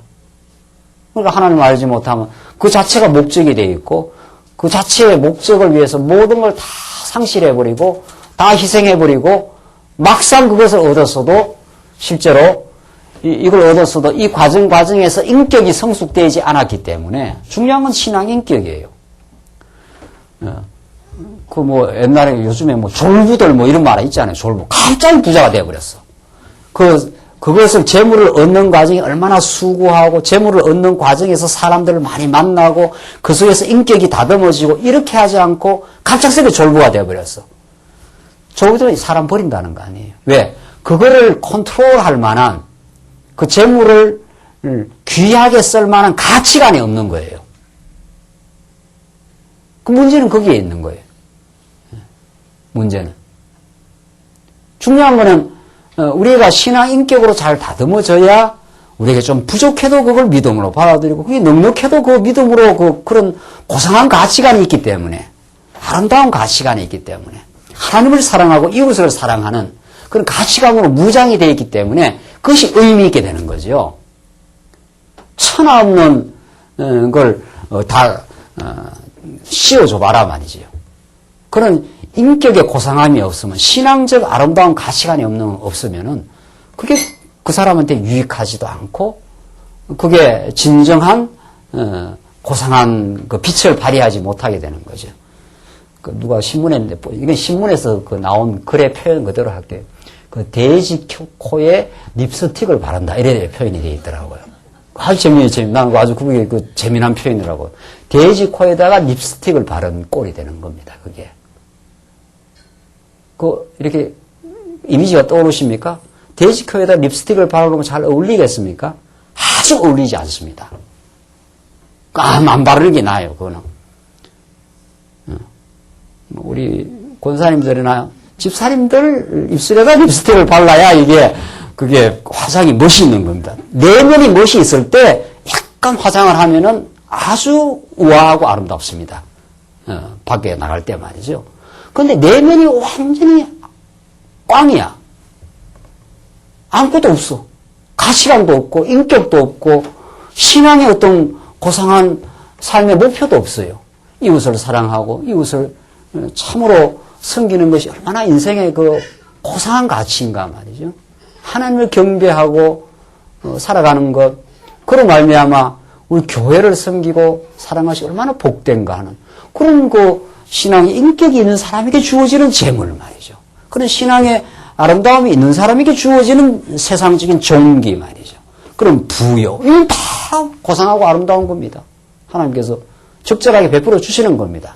그러니까 하나님을 알지 못하면 그 자체가 목적이 되어 있고 그 자체의 목적을 위해서 모든 걸 다 상실해버리고 다 희생해버리고 막상 그것을 얻었어도 실제로 이걸 얻었어도 이 과정에서 인격이 성숙되지 않았기 때문에 중요한 건 신앙 인격이에요. 옛날에 요즘에 졸부들 이런 말 있잖아요. 졸부. 갑자기 부자가 되어버렸어. 그것을 재물을 얻는 과정이 얼마나 수고하고 재물을 얻는 과정에서 사람들을 많이 만나고 그 속에서 인격이 다듬어지고 이렇게 하지 않고 갑작스럽게 졸부가 되어버렸어. 졸부들은 사람 버린다는 거 아니에요. 왜? 그거를 컨트롤할 만한 그 재물을 귀하게 쓸 만한 가치관이 없는 거예요. 그 문제는 거기에 있는 거예요. 문제는. 중요한 거는 우리가 신앙 인격으로 잘 다듬어져야 우리에게 좀 부족해도 그걸 믿음으로 받아들이고 그게 넉넉해도 그 믿음으로 그런 고상한 가치관이 있기 때문에 아름다운 가치관이 있기 때문에 하나님을 사랑하고 이웃을 사랑하는 그런 가치관으로 무장이 되어 있기 때문에 그것이 의미 있게 되는 거죠. 천하 없는 걸 다 씌워줘봐라 말이지요. 그런 인격의 고상함이 없으면 신앙적 아름다운 가치관이 없으면은 그게 그 사람한테 유익하지도 않고 그게 진정한 고상한 그 빛을 발휘하지 못하게 되는 거죠. 누가 신문에 이건 신문에서 나온 글의 표현 그대로 할게요. 그 돼지 코에 립스틱을 바른다 이래 표현이 되어 있더라고요. 아주 재미있어요. 나는 아주 그게 재미난 표현이라고. 돼지 코에다가 립스틱을 바른 꼴이 되는 겁니다. 그게. 이렇게 이미지가 떠오르십니까? 돼지 코에다 립스틱을 바르면 잘 어울리겠습니까? 아주 어울리지 않습니다. 안 바르는 게 나아요, 그거는. 우리 권사님들이나 집사님들 입술에다 립스틱을 발라야 그게 화장이 멋이 있는 겁니다. 내면이 멋이 있을 때 약간 화장을 하면은 아주 우아하고 아름답습니다. 밖에 나갈 때 말이죠. 그런데 내면이 완전히 꽝이야. 아무것도 없어. 가치관도 없고 인격도 없고 신앙의 어떤 고상한 삶의 목표도 없어요. 이웃을 사랑하고 이웃을 참으로 섬기는 것이 얼마나 인생의 그 고상한 가치인가 말이죠. 하나님을 경배하고 살아가는 것, 그런 말미암아 우리 교회를 섬기고 사랑하시 얼마나 복된가 하는 그런 신앙의 인격이 있는 사람에게 주어지는 재물 말이죠. 그런 신앙의 아름다움이 있는 사람에게 주어지는 세상적인 종기 말이죠. 그럼 부여, 이건 다 고상하고 아름다운 겁니다. 하나님께서 적절하게 베풀어 주시는 겁니다.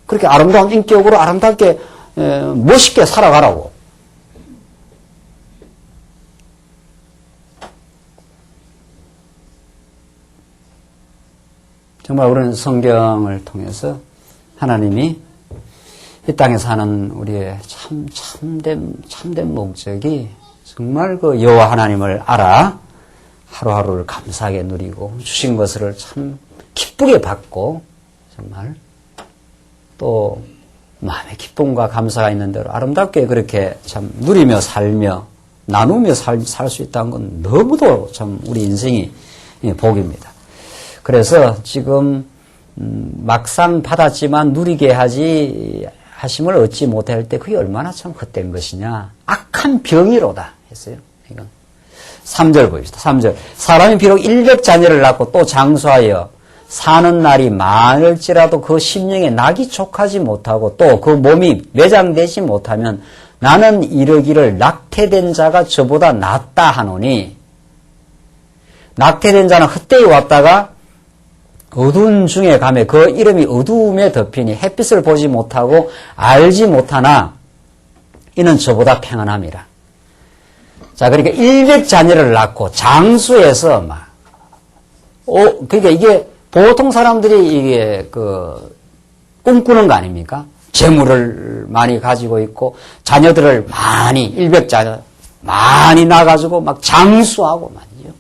그렇게 아름다운 인격으로 아름답게 멋있게 살아가라고. 정말 우리는 성경을 통해서 하나님이 이 땅에 사는 우리의 참된 목적이 정말 그 여호와 하나님을 알아 하루하루를 감사하게 누리고 주신 것을 참 기쁘게 받고 정말 또 마음의 기쁨과 감사가 있는 대로 아름답게 그렇게 참 누리며 살며 나누며 살 수 있다는 건 너무도 참 우리 인생이 복입니다. 그래서 지금 막상 받았지만 누리게 하심을 얻지 못할 때 그게 얼마나 참 헛된 것이냐. 악한 병이로다 했어요. 이건 3절 보입시다. 3절. 사람이 비록 100자녀를 낳고 또 장수하여 사는 날이 많을지라도 그 심령에 낙이 촉하지 못하고 또 그 몸이 매장되지 못하면 나는 이르기를 낙태된 자가 저보다 낫다 하노니, 낙태된 자는 헛되이 왔다가 어두운 중에 가매 그 이름이 어두움에 덮이니 햇빛을 보지 못하고 알지 못하나 이는 저보다 평안함이라. 자, 그러니까 100자녀를 낳고 장수해서 막, 그러니까 이게 보통 사람들이 이게 꿈꾸는 거 아닙니까? 재물을 많이 가지고 있고 자녀들을 많이 100자녀 많이 낳아가지고 막 장수하고 말이죠.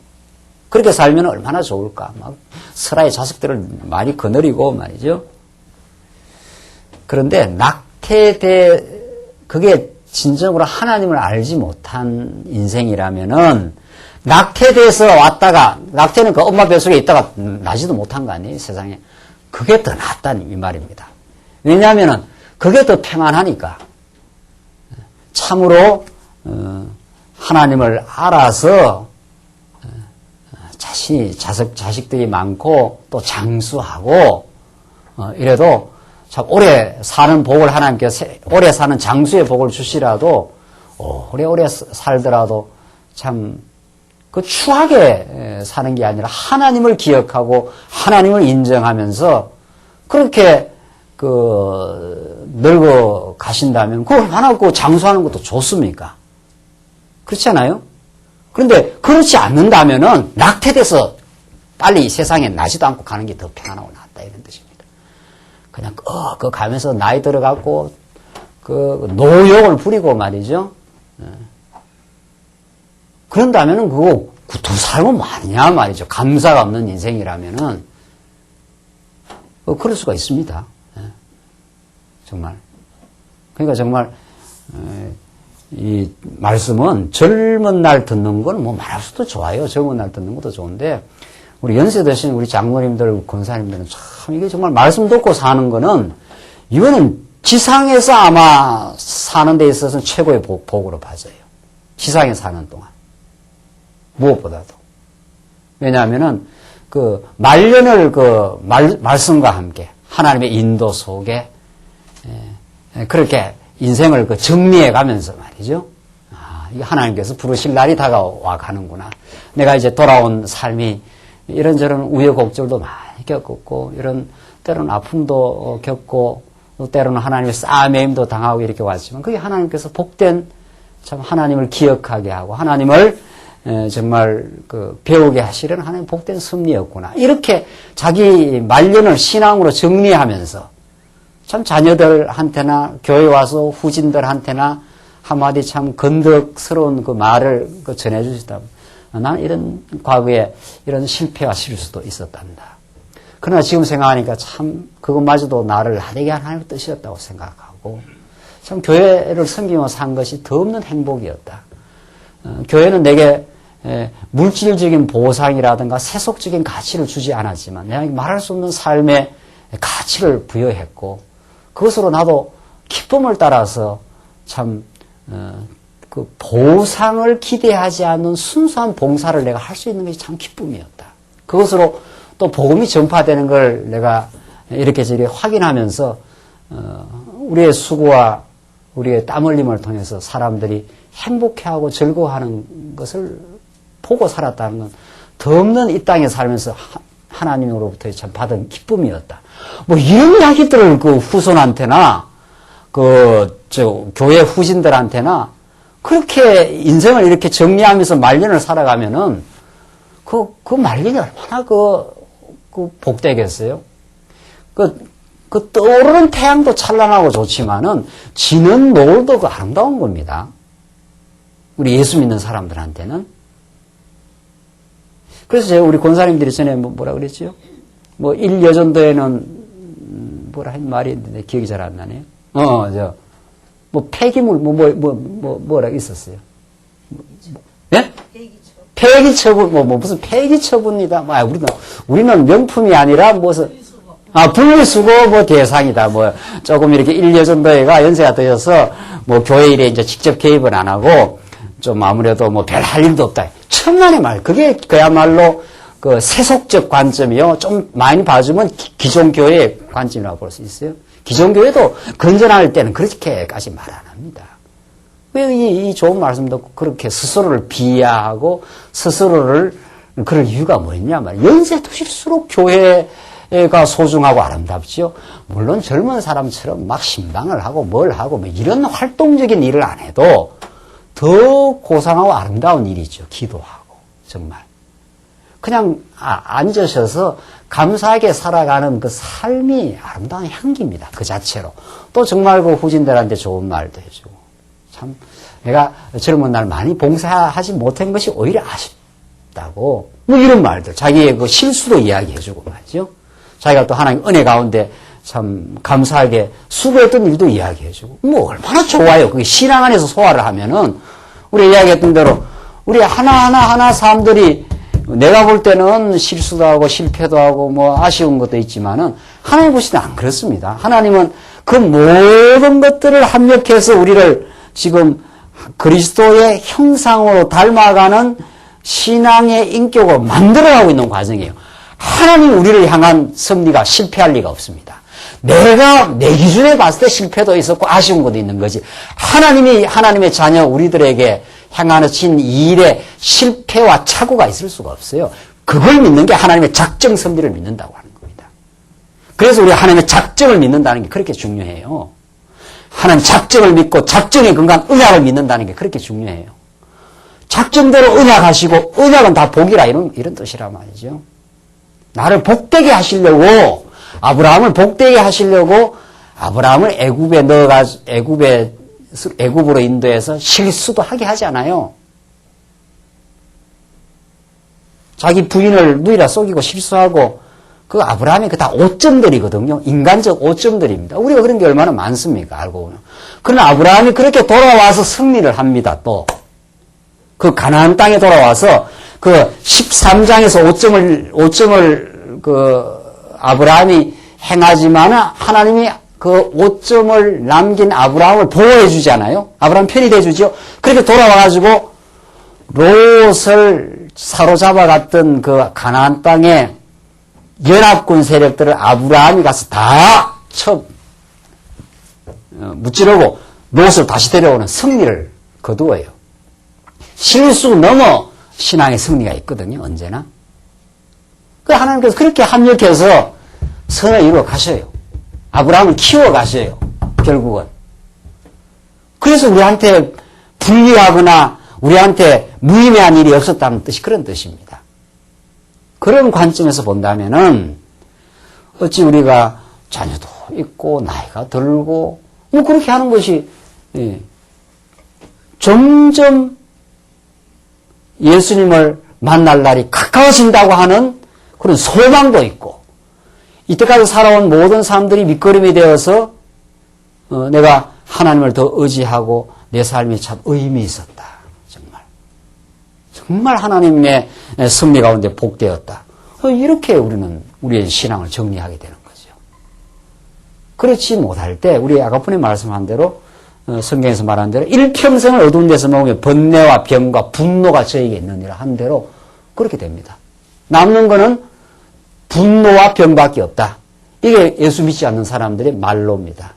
그렇게 살면 얼마나 좋을까? 막 설아의 자식들을 많이 거느리고 말이죠. 그런데 그게 진정으로 하나님을 알지 못한 인생이라면은 낙태돼서 왔다가, 낙태는 그 엄마 뱃속에 있다가 나지도 못한 거 아니에요, 세상에. 그게 더 낫다는 이 말입니다. 왜냐하면은 그게 더 평안하니까. 참으로 하나님을 알아서 자식들이 많고 또 장수하고 이래도 참 오래 사는 복을 하나님께서 오래 사는 장수의 복을 주시라도 오래오래 살더라도 참 그 추하게 사는 게 아니라 하나님을 기억하고 하나님을 인정하면서 그렇게 늙어 가신다면 그걸 하나 장수하는 것도 좋습니까? 그렇지 않아요? 그런데 그렇지 않는다면은 낙태돼서 빨리 세상에 나지도 않고 가는 게 더 평안하고 낫다 이런 뜻입니다. 그냥 가면서 나이 들어갖고 노욕을 부리고 말이죠. 그런다면은 그거 더 살면 많냐 말이죠. 감사가 없는 인생이라면은 그럴 수가 있습니다. 정말. 그러니까 정말 이 말씀은 젊은 날 듣는 건 뭐 말할 수도 좋아요. 젊은 날 듣는 것도 좋은데 우리 연세 드신 우리 장로님들, 권사님들은 참 이게 정말 말씀 듣고 사는 거는 이거는 지상에서 아마 사는 데 있어서는 최고의 복으로 봐져요. 지상에 사는 동안. 무엇보다도. 왜냐하면은 말년을 말씀과 함께 하나님의 인도 속에 그렇게 인생을 정리해 가면서 말이죠. 이게 하나님께서 부르실 날이 다가와 가는구나. 내가 이제 돌아온 삶이 이런저런 우여곡절도 많이 겪었고, 이런 때로는 아픔도 겪고, 또 때로는 하나님의 싸매임도 당하고 이렇게 왔지만, 그게 하나님께서 복된 참 하나님을 기억하게 하고, 하나님을 정말 배우게 하시려는 하나님의 복된 섭리였구나. 이렇게 자기 말년을 신앙으로 정리하면서 참 자녀들한테나 교회 와서 후진들한테나 한마디 참 건덕스러운 말을 전해주시다. 나는 이런 과거에 이런 실패와 실수도 있었단다. 그러나 지금 생각하니까 참 그것마저도 나를 하되게 한 하나님의 뜻이었다고 생각하고 참 교회를 섬기며 산 것이 더 없는 행복이었다. 교회는 내게 물질적인 보상이라든가 세속적인 가치를 주지 않았지만 내가 말할 수 없는 삶의 가치를 부여했고 그것으로 나도 기쁨을 따라서 참 보상을 기대하지 않는 순수한 봉사를 내가 할 수 있는 것이 참 기쁨이었다. 그것으로 또 복음이 전파되는 걸 내가 이렇게 저렇게 확인하면서 우리의 수고와 우리의 땀 흘림을 통해서 사람들이 행복해하고 즐거워하는 것을 보고 살았다는 건 더없는 이 땅에 살면서 하나님으로부터 참 받은 기쁨이었다. 뭐 이런 이야기들을 그 후손한테나 교회 후진들한테나 그렇게 인생을 이렇게 정리하면서 말년을 살아가면은 그 말년이 얼마나 복되겠어요? 그 떠오르는 태양도 찬란하고 좋지만은 지는 노을도 그 아름다운 겁니다. 우리 예수 믿는 사람들한테는. 그래서 우리 권사님들이 전에 뭐라 그랬죠? 뭐 일여전도에는 뭐라 한 말이 있는데 기억이 잘 안 나네요. 뭐 폐기물 뭐라 있었어요. 예? 폐기처분 무슨 폐기처분이다. 우리는 명품이 아니라 분리수거 대상이다. 조금 이렇게 일여전도회가 연세가 되어서 교회 일에 이제 직접 개입은 안 하고 좀 아무래도 별 할 일도 없다. 천만의 말. 그게 그야말로 그 세속적 관점이요. 좀 많이 봐주면 기존 교회의 관점이라고 볼 수 있어요. 기존 교회도 건전할 때는 그렇게까지 말 안 합니다. 왜 이 좋은 말씀 듣고 그렇게 스스로를 비하하고 스스로를 그럴 이유가 뭐였냐 말이에요. 연세 드실수록 교회가 소중하고 아름답지요. 물론 젊은 사람처럼 막 신방을 하고 뭘 하고 이런 활동적인 일을 안 해도 더 고상하고 아름다운 일이죠. 기도하고 정말. 그냥 앉으셔서 감사하게 살아가는 그 삶이 아름다운 향기입니다. 그 자체로. 또 정말 그 후진들한테 좋은 말도 해주고. 참 내가 젊은 날 많이 봉사하지 못한 것이 오히려 아쉽다고. 이런 말들. 자기의 그 실수도 이야기해주고 말이죠. 자기가 또 하나님 은혜 가운데 참 감사하게 수고했던 일도 이야기해주고. 얼마나 좋아요. 그게 신앙 안에서 소화를 하면은 우리 이야기했던 대로 우리 하나하나 사람들이 내가 볼 때는 실수도 하고 실패도 하고 아쉬운 것도 있지만은 하나님 보실 때는 안 그렇습니다. 하나님은 그 모든 것들을 합력해서 우리를 지금 그리스도의 형상으로 닮아가는 신앙의 인격으로 만들어가고 있는 과정이에요. 하나님 우리를 향한 섭리가 실패할 리가 없습니다. 내가 내 기준에 봤을 때 실패도 있었고 아쉬운 것도 있는 거지. 하나님이 하나님의 자녀 우리들에게 향하신 이 일에 실패와 착오가 있을 수가 없어요. 그걸 믿는 게 하나님의 작정 섭리를 믿는다고 하는 겁니다. 그래서 우리 하나님의 작정을 믿는다는 게 그렇게 중요해요. 하나님 작정을 믿고 작정에 근거한 언약을 믿는다는 게 그렇게 중요해요. 작정대로 언약하시고 언약은 다 복이라 이런 뜻이란 말이죠. 나를 복되게 하시려고 아브라함을 복되게 하시려고 아브라함을 애굽으로 인도해서 실수도 하게 하지 않아요. 자기 부인을 누이라 속이고 실수하고 그 아브라함이 그 다 오점들이거든요. 인간적 오점들입니다. 우리가 그런 게 얼마나 많습니까? 알고 보면. 그러나 아브라함이 그렇게 돌아와서 승리를 합니다. 또 그 가나안 땅에 돌아와서 그 13장에서 5점을 아브라함이 행하지만 하나님이 그 5점을 남긴 아브라함을 보호해 주잖아요. 아브라함 편이 돼 주죠. 그렇게 돌아와가지고 롯을 사로잡아갔던 그 가나안 땅에 연합군 세력들을 아브라함이 가서 다 무찌르고 롯을 다시 데려오는 승리를 거두어요. 실수 넘어 신앙의 승리가 있거든요. 언제나. 그 하나님께서 그렇게 합력해서 선을 이루어 가셔요. 아브라함을 키워 가셔요. 결국은. 그래서 우리한테 불리하거나 우리한테 무의미한 일이 없었다는 뜻이 그런 뜻입니다. 그런 관점에서 본다면은 어찌 우리가 자녀도 있고 나이가 들고 그렇게 하는 것이 점점 예수님을 만날 날이 가까워진다고 하는 그런 소망도 있고 이때까지 살아온 모든 사람들이 밑거름이 되어서 내가 하나님을 더 의지하고 내 삶이 참 의미 있었다. 정말 하나님의 섭리 가운데 복되었다. 이렇게 우리의 신앙을 정리하게 되는 거죠. 그렇지 못할 때 우리 아가분이 말씀한 대로 성경에서 말한 대로 일평생을 어두운 데서 먹으면 번뇌와 병과 분노가 저에게 있느니라 한 대로 그렇게 됩니다. 남는 거는 분노와 병밖에 없다. 이게 예수 믿지 않는 사람들의 말로입니다.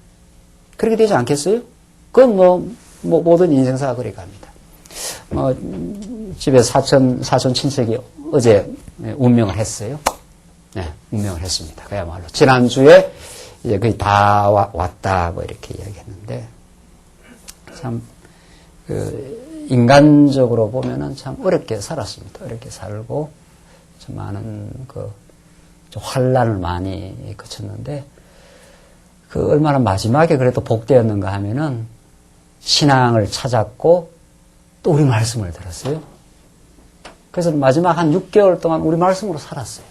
그렇게 되지 않겠어요? 그건 모든 인생사가 그리 갑니다. 집에 사촌 친척이 어제 운명을 했어요. 네, 운명을 했습니다. 그야말로. 지난주에 이제 거의 다 왔다, 이렇게 이야기했는데, 참, 인간적으로 보면은 참 어렵게 살았습니다. 어렵게 살고, 참 많은 좀 환란을 많이 거쳤는데, 얼마나 마지막에 그래도 복되었는가 하면은, 신앙을 찾았고, 또 우리 말씀을 들었어요. 그래서 마지막 한 6개월 동안 우리 말씀으로 살았어요.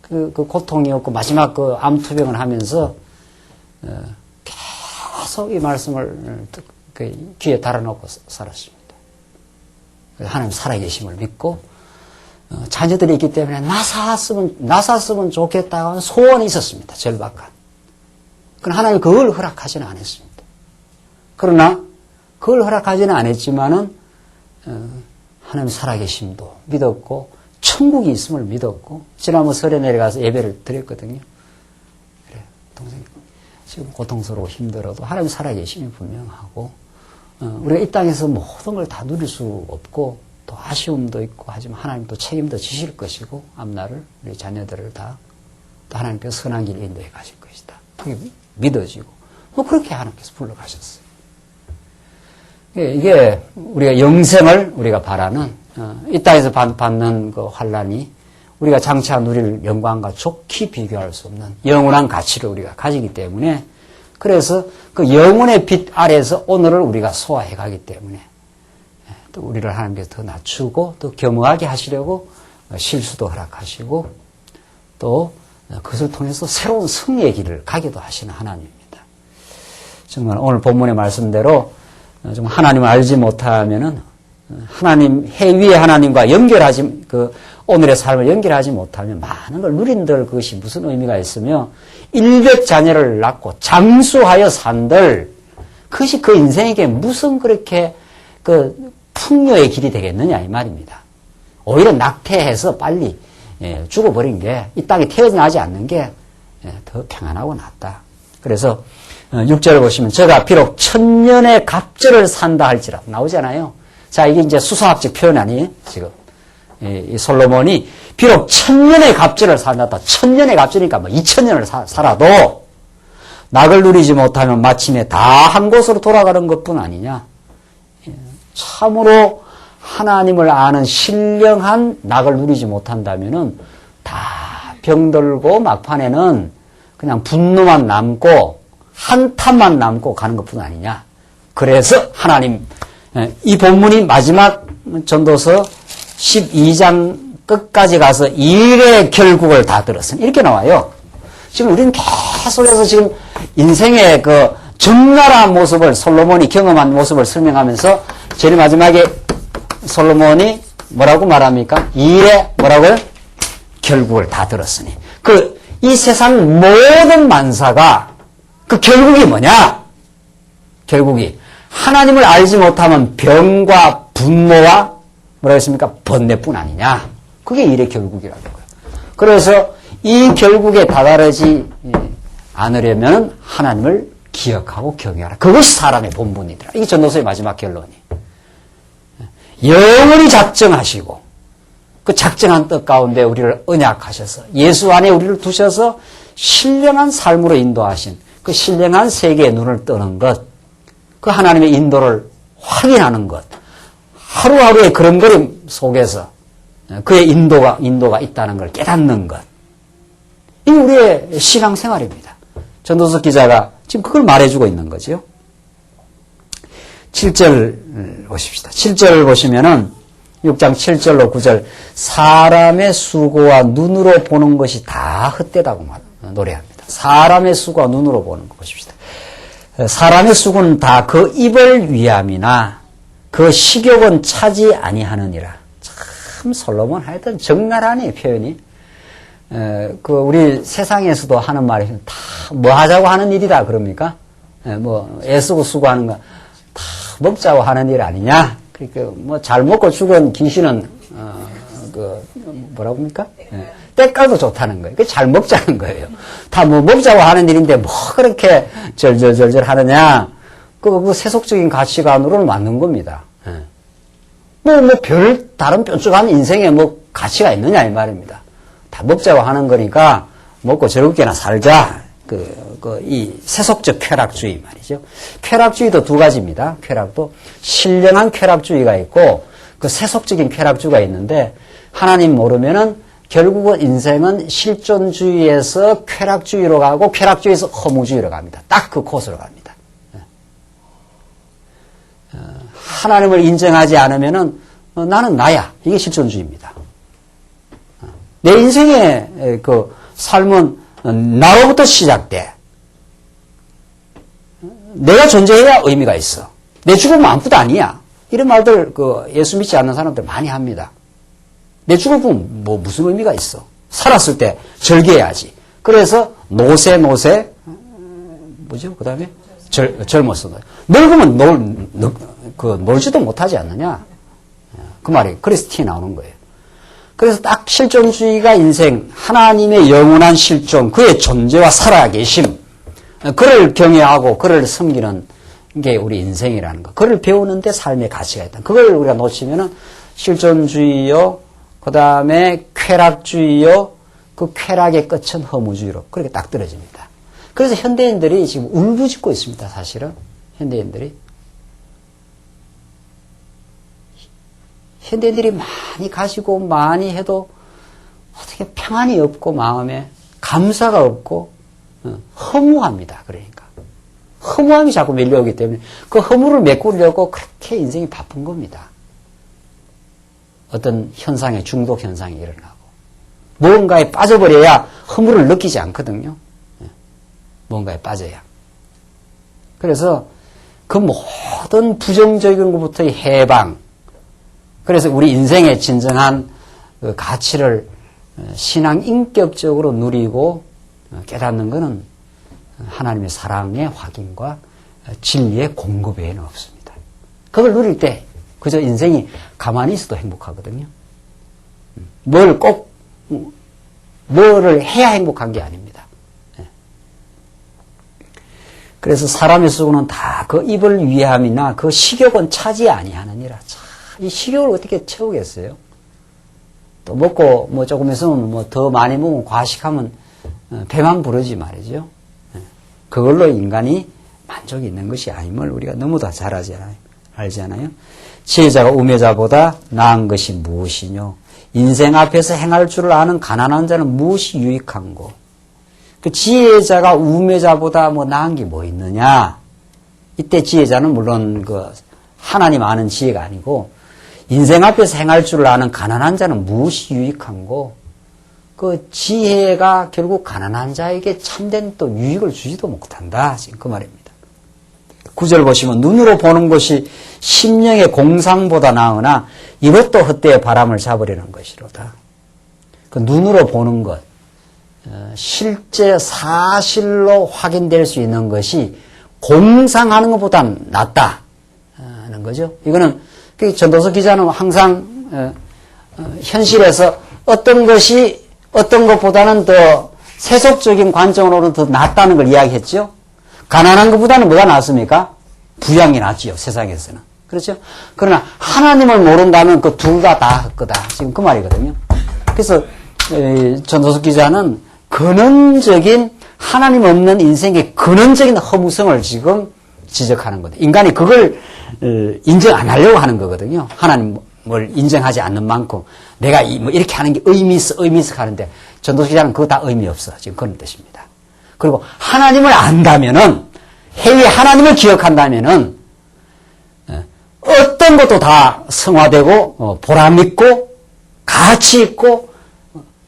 그 고통이 없고, 마지막 암투병을 하면서, 계속 이 말씀을 귀에 달아놓고 살았습니다. 하나님 살아계심을 믿고, 자녀들이 있기 때문에 나섰으면 좋겠다고 하는 소원이 있었습니다. 절박한. 그러나 하나님 그걸 허락하지는 않았습니다. 그러나 그걸 허락하지는 않았지만은 하나님 살아계심도 믿었고 천국이 있음을 믿었고 지난번 설에 내려가서 예배를 드렸거든요. 그래 동생 지금 고통스러워 힘들어도 하나님 살아계심이 분명하고 우리가 이 땅에서 모든 걸 다 누릴 수 없고 또 아쉬움도 있고 하지만 하나님도 책임도 지실 것이고 앞날을 우리 자녀들을 다 또 하나님께서 선한 길 인도해 가실 것이다. 그게 믿어지고 그렇게 하나님께서 불러가셨어요. 이게 우리가 영생을 우리가 바라는 이 땅에서 받는 그 환란이 우리가 장차 누릴 영광과 좋게 비교할 수 없는 영원한 가치를 우리가 가지기 때문에 그래서 그 영혼의 빛 아래에서 오늘을 우리가 소화해 가기 때문에 또 우리를 하나님께서 더 낮추고 또 겸허하게 하시려고 실수도 허락하시고 또 그것을 통해서 새로운 승리의 길을 가기도 하시는 하나님입니다. 정말 오늘 본문의 말씀대로 좀 하나님을 알지 못하면은 하나님 해위의 하나님과 연결하지 오늘의 삶을 연결하지 못하면 많은 걸 누린들 그것이 무슨 의미가 있으며 100자녀를 낳고 장수하여 산들 그것이 그 인생에게 무슨 그렇게 풍요의 길이 되겠느냐 이 말입니다. 오히려 낙태해서 빨리 죽어버린 게 이 땅에 태어나지 않는 게 더 평안하고 낫다. 그래서 6절을 보시면 저가 비록 1000년의 갑절을 산다 할지라도 나오잖아요. 자 이게 이제 수사학적 표현 아니에요? 지금 이 솔로몬이 비록 1000년의 갑절을 산다. 1000년의 갑절이니까 2000년을 살아도 낙을 누리지 못하면 마침내 다 한 곳으로 돌아가는 것뿐 아니냐. 참으로 하나님을 아는 신령한 낙을 누리지 못한다면은 다 병들고 막판에는 그냥 분노만 남고 한탄만 남고 가는 것뿐 아니냐. 그래서 하나님 이 본문이 마지막 전도서 12장 끝까지 가서 일의 결국을 다 들었으니 이렇게 나와요. 지금 우리는 계속해서 지금 인생의 적나라한 모습을 솔로몬이 경험한 모습을 설명하면서 제일 마지막에 솔로몬이 뭐라고 말합니까? 일의 뭐라고요? 결국을 다 들었으니 이 세상 모든 만사가 그 결국이 뭐냐? 결국이 하나님을 알지 못하면 병과 분노와 뭐라고 했습니까? 번뇌뿐 아니냐? 그게 일의 결국이라고요. 그래서 이 결국에 다다르지 않으려면 하나님을 기억하고 경외하라. 그것이 사람의 본분이더라. 이게 전도서의 마지막 결론이. 영원히 작정하시고 그 작정한 뜻 가운데 우리를 언약하셔서 예수 안에 우리를 두셔서 신령한 삶으로 인도하신 그 신령한 세계에 눈을 뜨는 것, 그 하나님의 인도를 확인하는 것, 하루하루의 걸음걸음 속에서 그의 인도가 있다는 걸 깨닫는 것, 이게 우리의 신앙생활입니다. 전도서 기자가 지금 그걸 말해주고 있는 거죠. 7절 보십시다. 7절 보시면은 6장 7절로 9절 사람의 수고와 눈으로 보는 것이 다 헛되다고 노래합니다. 사람의 수고와 눈으로 보는 거 보십시다. 사람의 수고는 다 그 입을 위함이나 그 식욕은 차지 아니하느니라. 참 솔로몬 하여튼 적나라하네 표현이. 우리 세상에서도 하는 말이 다 뭐 하자고 하는 일이다 그럽니까? 애쓰고 수고하는 거 다 먹자고 하는 일 아니냐? 그러니까 잘 먹고 죽은 귀신은 뭐라고 합니까? 때깔도 좋다는 거예요. 잘 먹자는 거예요. 다 먹자고 하는 일인데 그렇게 절절절절 하느냐? 그 세속적인 가치관으로는 맞는 겁니다. 예. 별 다른 뾰족한 인생에 가치가 있느냐, 이 말입니다. 다 먹자고 하는 거니까 먹고 즐겁게나 살자. 이 세속적 쾌락주의 말이죠. 쾌락주의도 두 가지입니다. 쾌락도 신령한 쾌락주의가 있고 그 세속적인 쾌락주의가 있는데 하나님 모르면은 결국은 인생은 실존주의에서 쾌락주의로 가고 쾌락주의에서 허무주의로 갑니다. 딱 그 코스로 갑니다. 하나님을 인정하지 않으면은 나는 나야. 이게 실존주의입니다. 내 인생의 그 삶은 나로부터 시작돼. 내가 존재해야 의미가 있어. 내 죽으면 아무것도 아니야. 이런 말들 예수 믿지 않는 사람들 많이 합니다. 내 죽으면 무슨 의미가 있어. 살았을 때 즐겨야지. 그래서 노세 뭐죠? 그 다음에 젊었어. 늙으면 놀지도 못하지 않느냐. 그 말이 그래서 티 나오는 거예요. 그래서 딱 실존주의가 인생, 하나님의 영원한 실존, 그의 존재와 살아계심, 그를 경외하고 그를 섬기는 게 우리 인생이라는 거. 그를 배우는데 삶의 가치가 있다. 그걸 우리가 놓치면은 실존주의요, 그 다음에 쾌락주의요, 그 쾌락의 끝은 허무주의로 그렇게 딱 떨어집니다. 그래서 현대인들이 지금 울부짖고 있습니다. 사실은 현대인들이 많이 가지고 많이 해도 어떻게 평안이 없고 마음에 감사가 없고 허무합니다. 그러니까 허무함이 자꾸 밀려오기 때문에 그 허무를 메꾸려고 그렇게 인생이 바쁜 겁니다. 어떤 현상에 중독 현상이 일어나고 무언가에 빠져버려야 허무를 느끼지 않거든요. 무언가에 빠져야. 그래서 그 모든 부정적인 것부터의 해방, 그래서 우리 인생의 진정한 그 가치를 신앙 인격적으로 누리고 깨닫는 것은 하나님의 사랑의 확인과 진리의 공급 외에는 없습니다. 그걸 누릴 때 그저 인생이 가만히 있어도 행복하거든요. 뭐를 해야 행복한 게 아닙니다. 그래서 사람의 수고는 다 그 입을 위함이나 그 식욕은 차지 아니하느니라. 이 식욕을 어떻게 채우겠어요? 또 먹고 조금 있으면 더 많이 먹으면 과식하면 배만 부르지 말이죠. 그걸로 인간이 만족이 있는 것이 아님을 우리가 너무도 잘 알잖아요. 지혜자가 우매자보다 나은 것이 무엇이뇨? 인생 앞에서 행할 줄을 아는 가난한 자는 무엇이 유익한고? 그 지혜자가 우매자보다 나은 게 뭐 있느냐? 이때 지혜자는 물론 하나님 아는 지혜가 아니고 인생 앞에서 행할 줄을 아는 가난한 자는 무엇이 유익한고? 그 지혜가 결국 가난한 자에게 참된 또 유익을 주지도 못한다. 지금 그 말입니다. 9절 보시면 눈으로 보는 것이 심령의 공상보다 나으나 이것도 헛되이 바람을 잡으려는 것이로다. 그 눈으로 보는 것, 실제 사실로 확인될 수 있는 것이 공상하는 것보단 낫다는 거죠. 이거는 전도서 기자는 항상 현실에서 어떤 것이 어떤 것보다는 더 세속적인 관점으로는 더 낫다는 걸 이야기했죠. 가난한 것보다는 뭐가 낫습니까? 부양이 낫지요, 세상에서는. 그렇죠? 그러나 하나님을 모른다면 그 둘 다 헛거다. 지금 그 말이거든요. 그래서 전도서 기자는 근원적인 하나님 없는 인생의 근원적인 허무성을 지금 지적하는 거다. 인간이 그걸 인정 안 하려고 하는 거거든요. 하나님을 인정하지 않는 만큼 내가 이렇게 하는 게 의미 있어 하는데 전도서 기자는 그거 다 의미 없어. 지금 그런 뜻입니다. 그리고 하나님을 안다면은 해외 하나님을 기억한다면은 어떤 것도 다 성화되고 보람 있고 가치 있고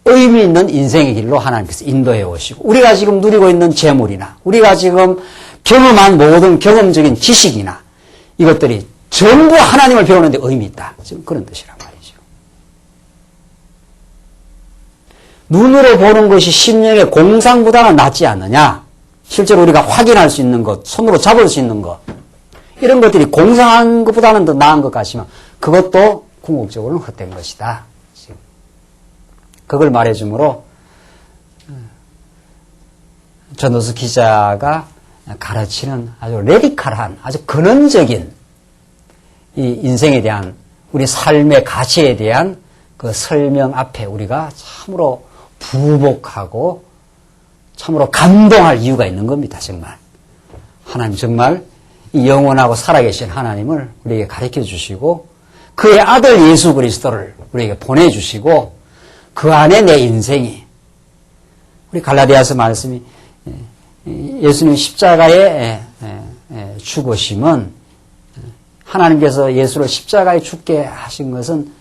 의미 있는 인생의 길로 하나님께서 인도해 오시고 우리가 지금 누리고 있는 재물이나 우리가 지금 경험한 모든 경험적인 지식이나 이것들이 전부 하나님을 배우는데 의미 있다. 지금 그런 뜻이란 말이죠. 눈으로 보는 것이 심령의 공상보다는 낫지 않느냐. 실제로 우리가 확인할 수 있는 것, 손으로 잡을 수 있는 것 이런 것들이 공상한 것보다는 더 나은 것 같지만 그것도 궁극적으로는 헛된 것이다. 지금 그걸 말해주므로 전도서 기자가 가르치는 아주 레디컬한, 아주 근원적인 이 인생에 대한 우리 삶의 가치에 대한 그 설명 앞에 우리가 참으로 부복하고 참으로 감동할 이유가 있는 겁니다. 정말 하나님 정말 이 영원하고 살아계신 하나님을 우리에게 가르쳐 주시고 그의 아들 예수 그리스도를 우리에게 보내주시고 그 안에 내 인생이 우리 갈라디아서 말씀이 예수님 십자가에 죽으심은 하나님께서 예수를 십자가에 죽게 하신 것은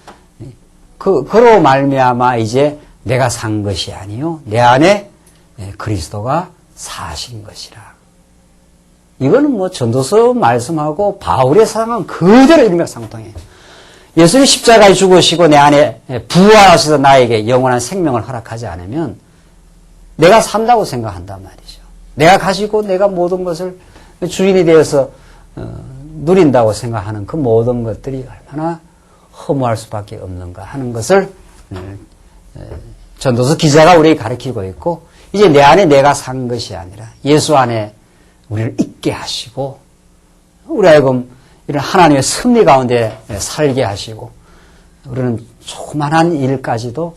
그로 말미암아 이제 내가 산 것이 아니요 내 안에 그리스도가 사신 것이라. 이거는 뭐 전도서 말씀하고 바울의 사랑은 그대로 일맥상통해요. 예수님 십자가에 죽으시고 내 안에 부활하셔서 나에게 영원한 생명을 허락하지 않으면 내가 산다고 생각한단 말이죠. 내가 가지고 내가 모든 것을 주인이 되어서 누린다고 생각하는 그 모든 것들이 얼마나 허무할 수밖에 없는가 하는 것을 전도서 기자가 우리에게 가르치고 있고 이제 내 안에 내가 산 것이 아니라 예수 안에 우리를 있게 하시고 우리 하여금 이런 하나님의 섭리 가운데 살게 하시고 우리는 조그만한 일까지도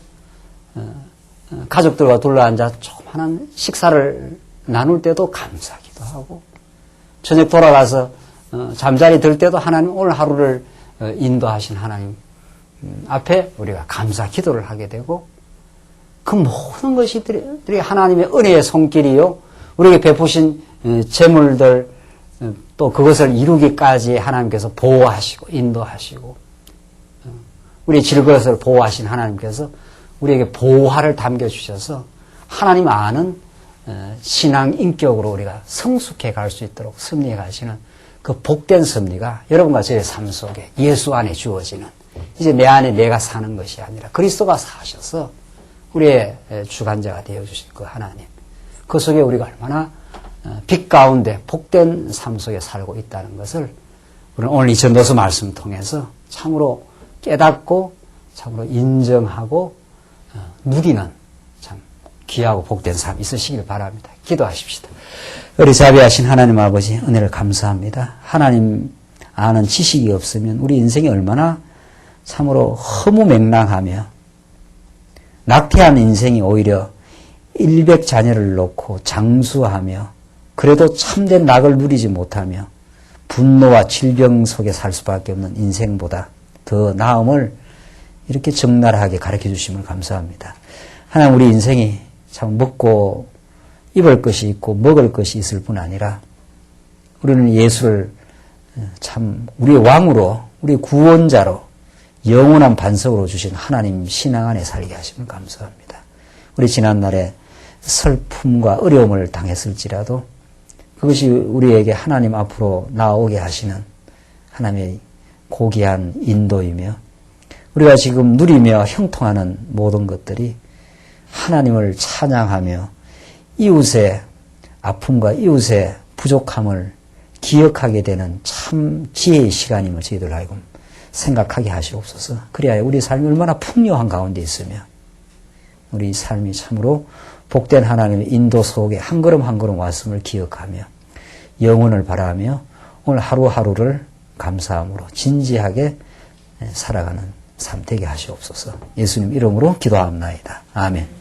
가족들과 둘러앉아 조그만한 식사를 나눌 때도 감사하기도 하고 저녁 돌아가서 잠자리 들 때도 하나님 오늘 하루를 인도하신 하나님 앞에 우리가 감사 기도를 하게 되고 그 모든 것들이 하나님의 은혜의 손길이요 우리에게 베푸신 재물들 또 그것을 이루기까지 하나님께서 보호하시고 인도하시고 우리의 질것을 보호하신 하나님께서 우리에게 보호화를 담겨주셔서 하나님 아는 신앙 인격으로 우리가 성숙해 갈 수 있도록 섭리해 가시는 그 복된 섭리가 여러분과 저의 삶 속에 예수 안에 주어지는 이제 내 안에 내가 사는 것이 아니라 그리스도가 사셔서 우리의 주관자가 되어주신 그 하나님 그 속에 우리가 얼마나 빛 가운데 복된 삶 속에 살고 있다는 것을 우리는 오늘 이 전도서 말씀 통해서 참으로 깨닫고 참으로 인정하고 누리는 참 귀하고 복된 삶 있으시길 바랍니다. 기도하십시다. 우리 자비하신 하나님 아버지 은혜를 감사합니다. 하나님 아는 지식이 없으면 우리 인생이 얼마나 참으로 허무맹랑하며 낙태한 인생이 오히려 일백자녀를 놓고 장수하며 그래도 참된 낙을 누리지 못하며 분노와 질병 속에 살 수밖에 없는 인생보다 더 나음을 이렇게 적나라하게 가르쳐 주심을 감사합니다. 하나님 우리 인생이 참 먹고 입을 것이 있고 먹을 것이 있을 뿐 아니라 우리는 예수를 참 우리의 왕으로 우리 구원자로 영원한 반석으로 주신 하나님 신앙 안에 살게 하심을 감사합니다. 우리 지난날에 슬픔과 어려움을 당했을지라도 그것이 우리에게 하나님 앞으로 나오게 하시는 하나님의 고귀한 인도이며 우리가 지금 누리며 형통하는 모든 것들이 하나님을 찬양하며 이웃의 아픔과 이웃의 부족함을 기억하게 되는 참 지혜의 시간임을 저희들 하여금 생각하게 하시옵소서. 그래야 우리 삶이 얼마나 풍요한 가운데 있으며 우리 삶이 참으로 복된 하나님의 인도 속에 한 걸음 한 걸음 왔음을 기억하며 영혼을 바라며 오늘 하루하루를 감사함으로 진지하게 살아가는 삶 되게 하시옵소서. 예수님 이름으로 기도합나이다. 아멘.